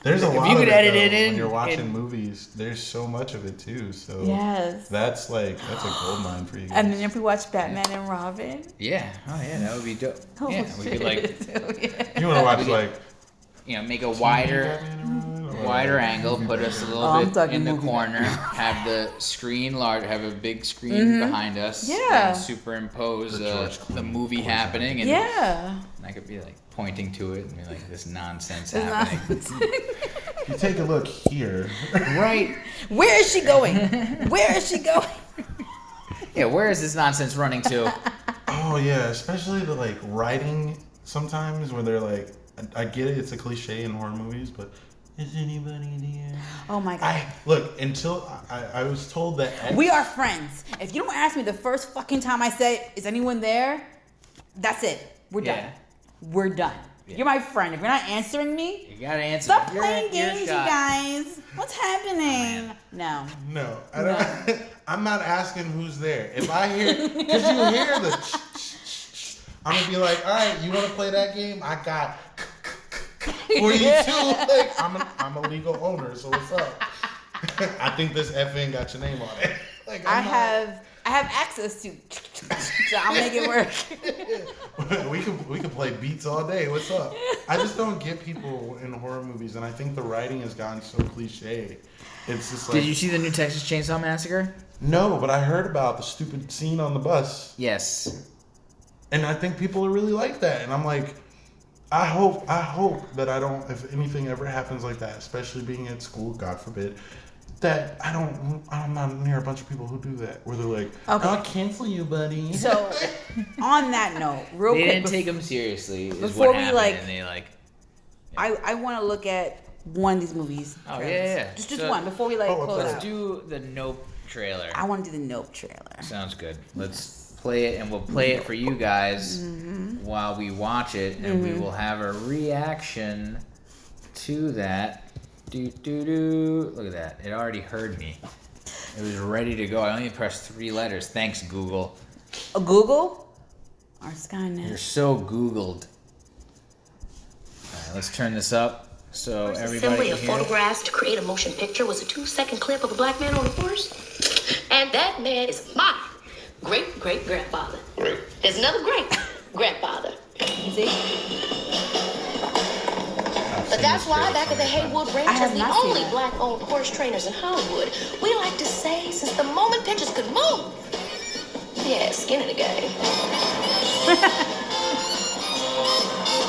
There's a lot you could of edit it it in, when you're watching movies. There's so much of it too. So Yes. that's a gold mine for you guys. And then if we watch Batman and Robin. Yeah. Oh yeah, that would be dope. Yeah, we could like. You want to watch like. Make a wider angle, put us a little bit in the corner, have the screen large, have a big screen behind us, and superimpose the movie happening, and I could be like pointing to it and be like, this nonsense happening. You take a look here. Right. Where is she going? Where is she going? Yeah, where is this nonsense running to? Oh yeah, especially the like writing sometimes where they're like, I get it, it's a cliche in horror movies, but is anybody there? Oh my god. Until I was told that we are friends. If you don't ask me the first fucking time I say, is anyone there? That's it. We're done. We're done. Yeah. You're my friend. If you're not answering me, you gotta answer. Stop playing games, you guys. What's happening? No. I don't. I'm not asking who's there. If I hear, because you hear the, I'm gonna be like, all right, you want to play that game? I got 42. Like, I'm a legal owner, so what's up? I think this FN got your name on it. Like, I have access to, so I'll make it work. we can play beats all day. What's up? I just don't get people in horror movies, and I think the writing has gotten so cliche. It's just like. Did you see the new Texas Chainsaw Massacre? No, but I heard about the stupid scene on the bus. Yes. And I think people are really like that, and I'm like, I hope that I don't. If anything ever happens like that, especially being at school, God forbid. That I'm not near a bunch of people who do that, where they're like, okay. I'll cancel you, buddy. So, on that note, real quick. They didn't take them seriously, is before what we happened, and they like... Yeah. I want to look at one of these movies. Oh, yeah. Just one, before we close out. Let's do the Nope trailer. I want to do the Nope trailer. Sounds good. Let's play it, and we'll play it for you guys while we watch it, and we will have a reaction to that. Look at that. It already heard me. It was ready to go. I only pressed 3 letters. Thanks, Google. Google? Or Skynet? You're so Googled. All right, let's turn this up so everybody assembly can of hear. photographs to create a motion picture was a 2-second clip of a black man on a horse. And that man is my great-great-grandfather. Great. There's another great-grandfather. You see? But that's why back at the Haywood Ranch, I have as the not seen only that. black-owned horse trainers in Hollywood, we like to say, since the moment pictures could move, yeah, skin in the game.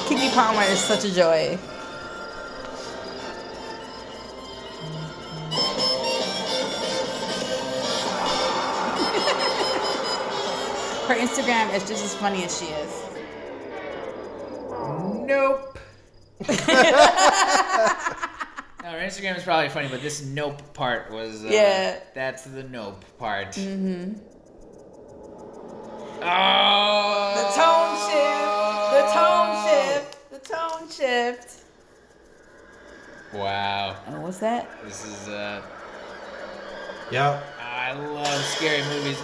Kiki Palmer is such a joy. Her Instagram is just as funny as she is. Nope. No, her Instagram is probably funny, but this nope part was. Yeah. That's the nope part. Mm-hmm. Oh. The tone shift. Wow. Oh, what's that? This is. Yep. I love scary movies.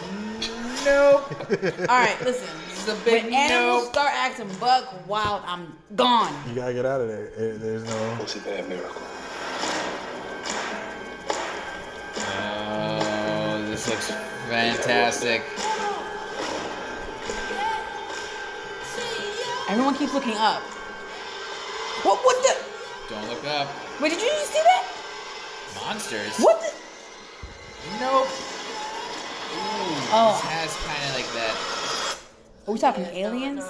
Nope. All right, listen. This is a big When animals nope. start acting buck wild, I'm gone. You gotta get out of there. There's no. What's a bad miracle? Oh, this looks fantastic. Everyone keeps looking up. What the? Don't look up. Wait, did you just see that? Monsters. What the? Nope. Ooh, Oh. This has kind of like that. Are we talking aliens?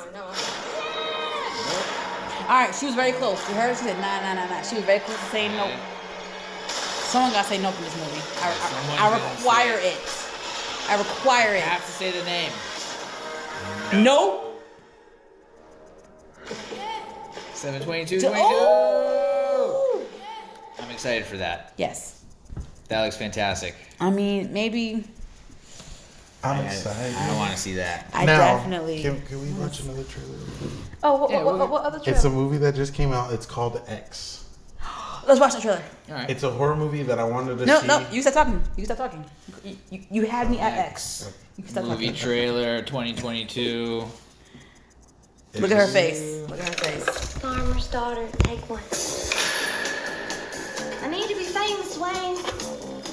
All right, she was very close. You heard her? She said, nah. She was very close to saying nope. Someone got to say nope in this movie. I require it. I require You it. have to say the name. Nope. 7/22/22. Oh! I'm excited for that. Yes. That looks fantastic. I mean, maybe. I'm excited. I want to see that. I Now, definitely. Can we watch another trailer? Oh, Yeah, what other trailer? It's a movie that just came out. It's called X. Let's watch the trailer. All right. It's a horror movie that I wanted to No, see. you stop talking. You stop talking. You had me at X. You can stop Movie talking. trailer 2022. Look at her face. Look at her face. Farmer's daughter, take one. I need to be famous, Wayne.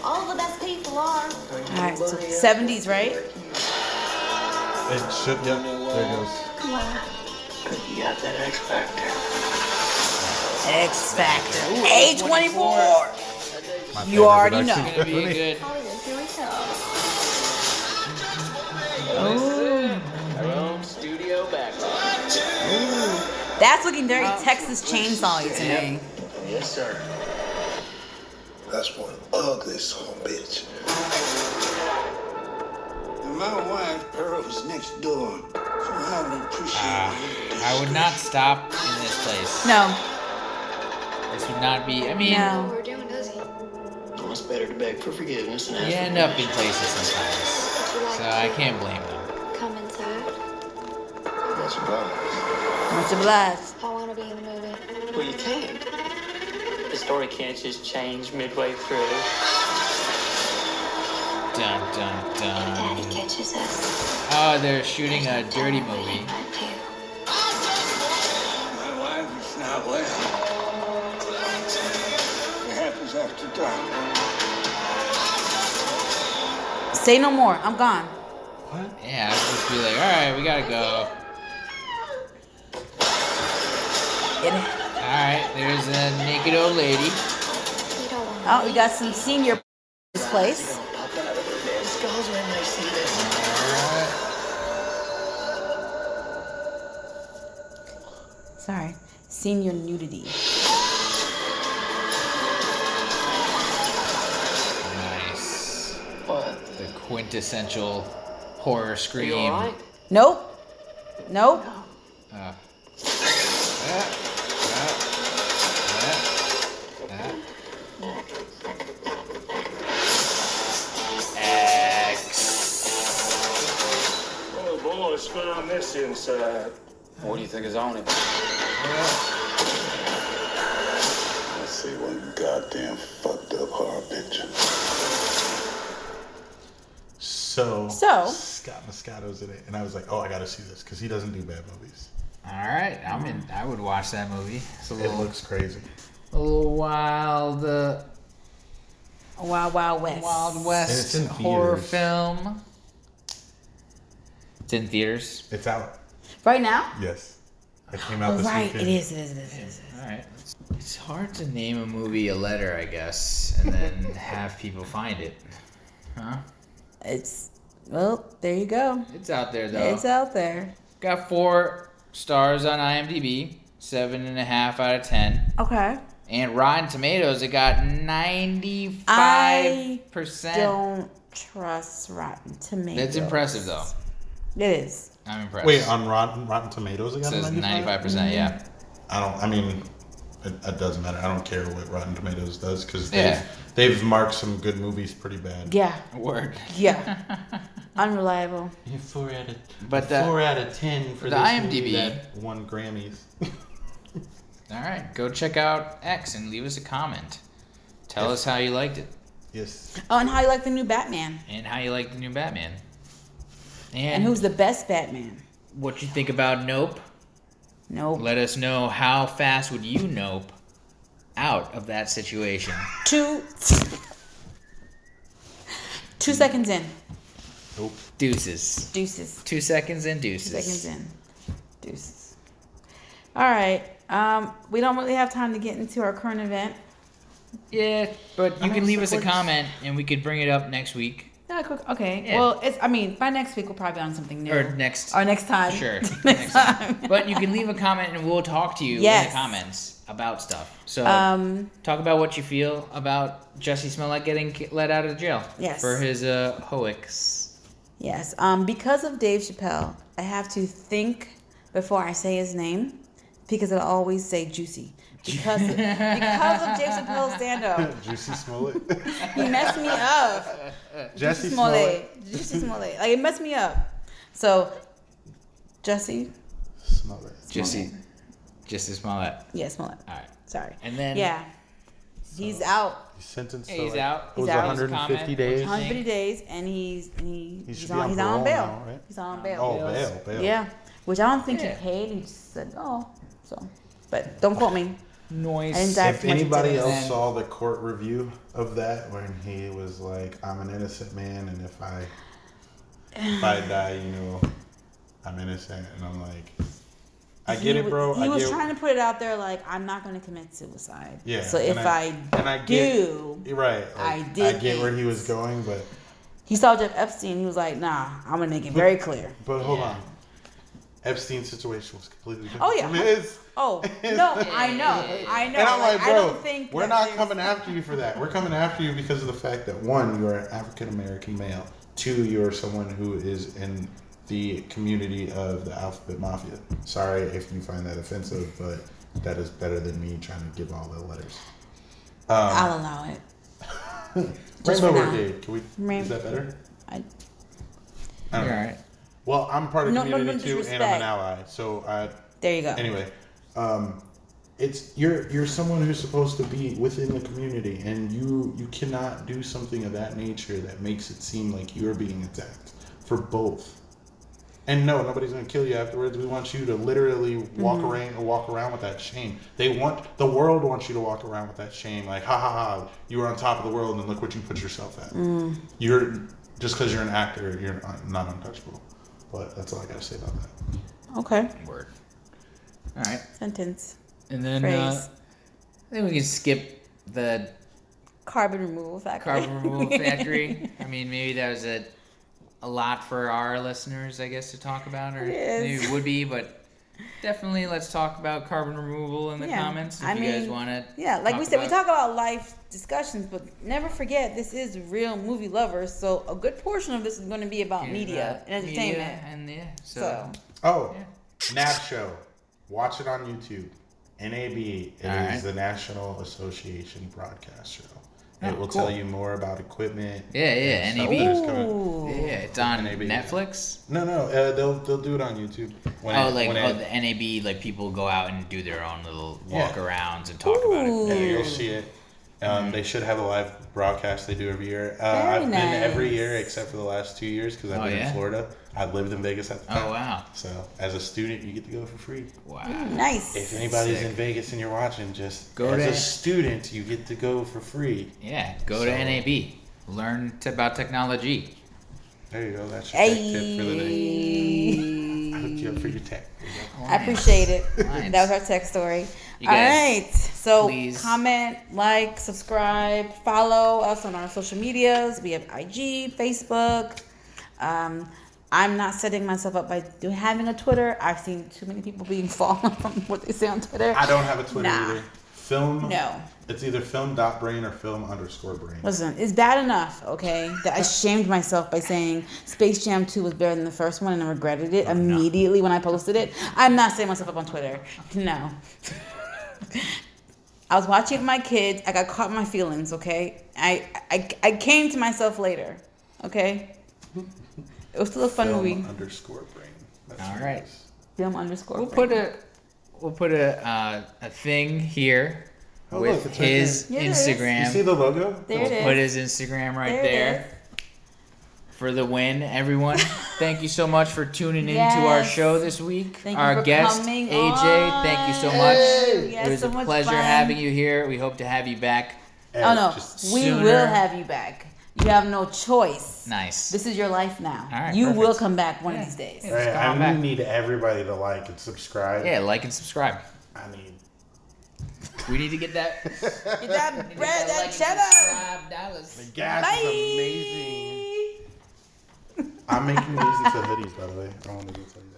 All the best people are. All right, so 70s, right? It should. Yep. There it goes. Come on. You got that X Factor. X Factor. Ooh, A24. My You favorite already production know. It's gonna be company. good. Hollywood, here we come. Our own studio backlog. That's looking very Texas Chainsaw-y to me. Yes, sir. That's one ugly son of a bitch. My wife, Pearl's next door. So I would appreciate it. I would not stop in this place. No. This would not be. I mean, No. We're doing, does he? Well, it's better to beg for forgiveness than ask you for end up in places sometimes, so I can't blame them. Come inside. That's a problem. Much obliged. I want to be in the movie. Well, you can't. The story can't just change midway through. Dun dun Daddy dun. catches us. Oh, they're shooting a dirty movie. That too. My wife is not well. It happens after dark. Say no more. I'm gone. Yeah, I'd just be like, all right, we gotta go. It, All right, there's a naked old lady. We don't want oh, we got some senior this place. Pop out of their dead skulls when they see this. Sorry. Senior nudity. Nice. What? The quintessential horror Are you scream. alright? Nope. Nope. Oh, boys, found this inside. What do you think is on it? Let's see one goddamn fucked up horror picture. So So? Scott Moscato's in it, and I was like, oh, I gotta see this because he doesn't do bad movies. All right, I'm in. I would watch that movie. It's a It little, looks crazy. a little wild, Wild Wild West. Wild And West it's in horror theaters. film. It's in theaters. It's out. Right now? Yes. It came out Oh, this right. weekend. It is. All right. It's hard to name a movie a letter, I guess, and then have people find it. Huh? It's, well, there you go. It's out there though. It's out there. Got 4 stars on IMDb, 7.5 out of 10. Okay. And Rotten Tomatoes, it got 95%. I don't trust Rotten Tomatoes. That's impressive though. It is. I'm impressed. Wait, on Rotten Tomatoes again? It says 95%, yeah. It doesn't matter. I don't care what Rotten Tomatoes does because Yeah. they've marked some good movies pretty bad. Yeah. Word. Yeah. Unreliable. Yeah, 4 out of But 4 out of 10 for the this IMDb movie that won Grammys. All right, go check out X and leave us a comment. Tell us how you liked it. Yes. Oh, and how you like the new Batman? And how you like the new Batman. And who's the best Batman? What you think about Nope? Nope. Let us know how fast would you nope out of that situation. 2 seconds in. Nope. Deuces. 2 seconds in, deuces. 2 seconds in. Deuces. All right. We don't really have time to get into our current event. Yeah, but you can leave us a comment and we could bring it up next week. Yeah, okay. Yeah. Well, by next week we'll probably be on something new. Or next time. Sure. next time. But you can leave a comment and we'll talk to you in the comments about stuff. So talk about what you feel about Jussie Smollett getting let out of jail. Yes. For his hoax. Yes. Because of Dave Chappelle, I have to think before I say his name because I'll always say Juicy. Because of Dave Chappelle's stand-up. Jussie Smollett. He messed me up. Jussie Smollett. Jussie Smollett. Like, it messed me up. So, Jussie Smollett. Jussie Smollett. Yeah, Smollett. All right. Sorry. And then... Yeah. He's out. He's sentenced He's to out. It was He's out. 150 days. 150 days, and he's on on bail. now, right? He's on bail. Oh, bail. Yeah. Which I don't think Yeah. he paid. He just said, so. But don't quote me. Noise. I didn't dive If too much into anybody this. else saw the court review of that, when he was like, "I'm an innocent man, and if I die, I'm innocent," and I'm like, I get it, bro. He was trying to put it out there like, I'm not going to commit suicide. Yeah. So if I do, right? Like, I did. I get where he was going, but he saw Jeff Epstein. He was like, nah, I'm going to make it very clear. But hold on. Epstein's situation was completely different. Oh, yeah. From his. Oh, no, I know. And I'm like, bro, I don't think we're not coming after you for that. We're coming after you because of the fact that, one, you're an African-American male. Two, you're someone who is in the community of the Alphabet Mafia. Sorry if you find that offensive, but that is better than me trying to give all the letters. I'll allow it. Rainbow Brigade. Is that better? I don't know. All right. Well, I'm part of the community too, disrespect. and I'm an ally. So there you go. Anyway, it's you're someone who's supposed to be within the community, and you cannot do something of that nature that makes it seem like you're being attacked for both. And no, nobody's gonna kill you afterwards. We want you to literally walk around with that shame. The world wants you to walk around with that shame, like ha ha ha, you were on top of the world, and look what you put yourself at. You're just because you're an actor, you're not untouchable. But that's all I gotta say about that. Okay. Word. All right. Sentence. And then Phrase. I think we can skip the Carbon removal factory. I mean, maybe that was a lot for our listeners, I guess, to talk about, or maybe it would be, but definitely let's talk about carbon removal in the comments if you guys want to. Yeah, like we said, we talk about life discussions, but never forget this is real movie lovers, so a good portion of this is going to be about media and entertainment. NAB show. Watch it on YouTube. NAB. It is the National Association Broadcast Show. It will tell you more about equipment. Yeah, NAB. Yeah, it's on NAB. Netflix. No, they'll do it on YouTube. The NAB, like people go out and do their own little walk-arounds and talk about it. Yeah, you'll see it. They should have a live broadcast they do every year. I've been every year except for the last 2 years because I've been in Florida. I lived in Vegas at the time. Oh, wow. So as a student, you get to go for free. Wow. Nice. If anybody's in Vegas and you're watching, just go as a student, you get to go for free. Yeah, go to NAB. Learn about technology. There you go. That's your tech tip for the day. I hooked you up for your tech. I appreciate it. That was our tech story. All right. So comment, like, subscribe, follow us on our social medias. We have IG, Facebook. I'm not setting myself up by having a Twitter. I've seen too many people being fallen from what they say on Twitter. I don't have a Twitter either. Film. No. It's either film.brain or film_brain. Listen, it's bad enough, okay, that I shamed myself by saying Space Jam 2 was better than the first one and I regretted it immediately when I posted it. I'm not setting myself up on Twitter. No. I was watching it with my kids. I got caught in my feelings, okay? I came to myself later, okay? It was still a fun movie. Film_brain. That's All what right. it is. We'll put a thing here Oh, with look, it's right his there. Yeah, there it is. Instagram. You see the logo? There We'll it put is. his Instagram right There it there. For the win, everyone. Thank you so much for tuning in to our Yes. show this week. Thank you Our for guest, coming AJ, on. thank you so Hey. much. Yes, It was so a much pleasure fun. having you here. We hope to have you back. Oh no, Just we sooner. will have you back. You have no choice. Nice. This is your life now. All right, you perfect. will come back one of these days. Yeah. All right, Come on I back. need everybody to like and subscribe. Yeah, like and subscribe. I need. We need to get that. Get that bread, that cheddar. dollars. The gas Bye. is amazing. I'm making these into hoodies, by the way. I wanted to tell you.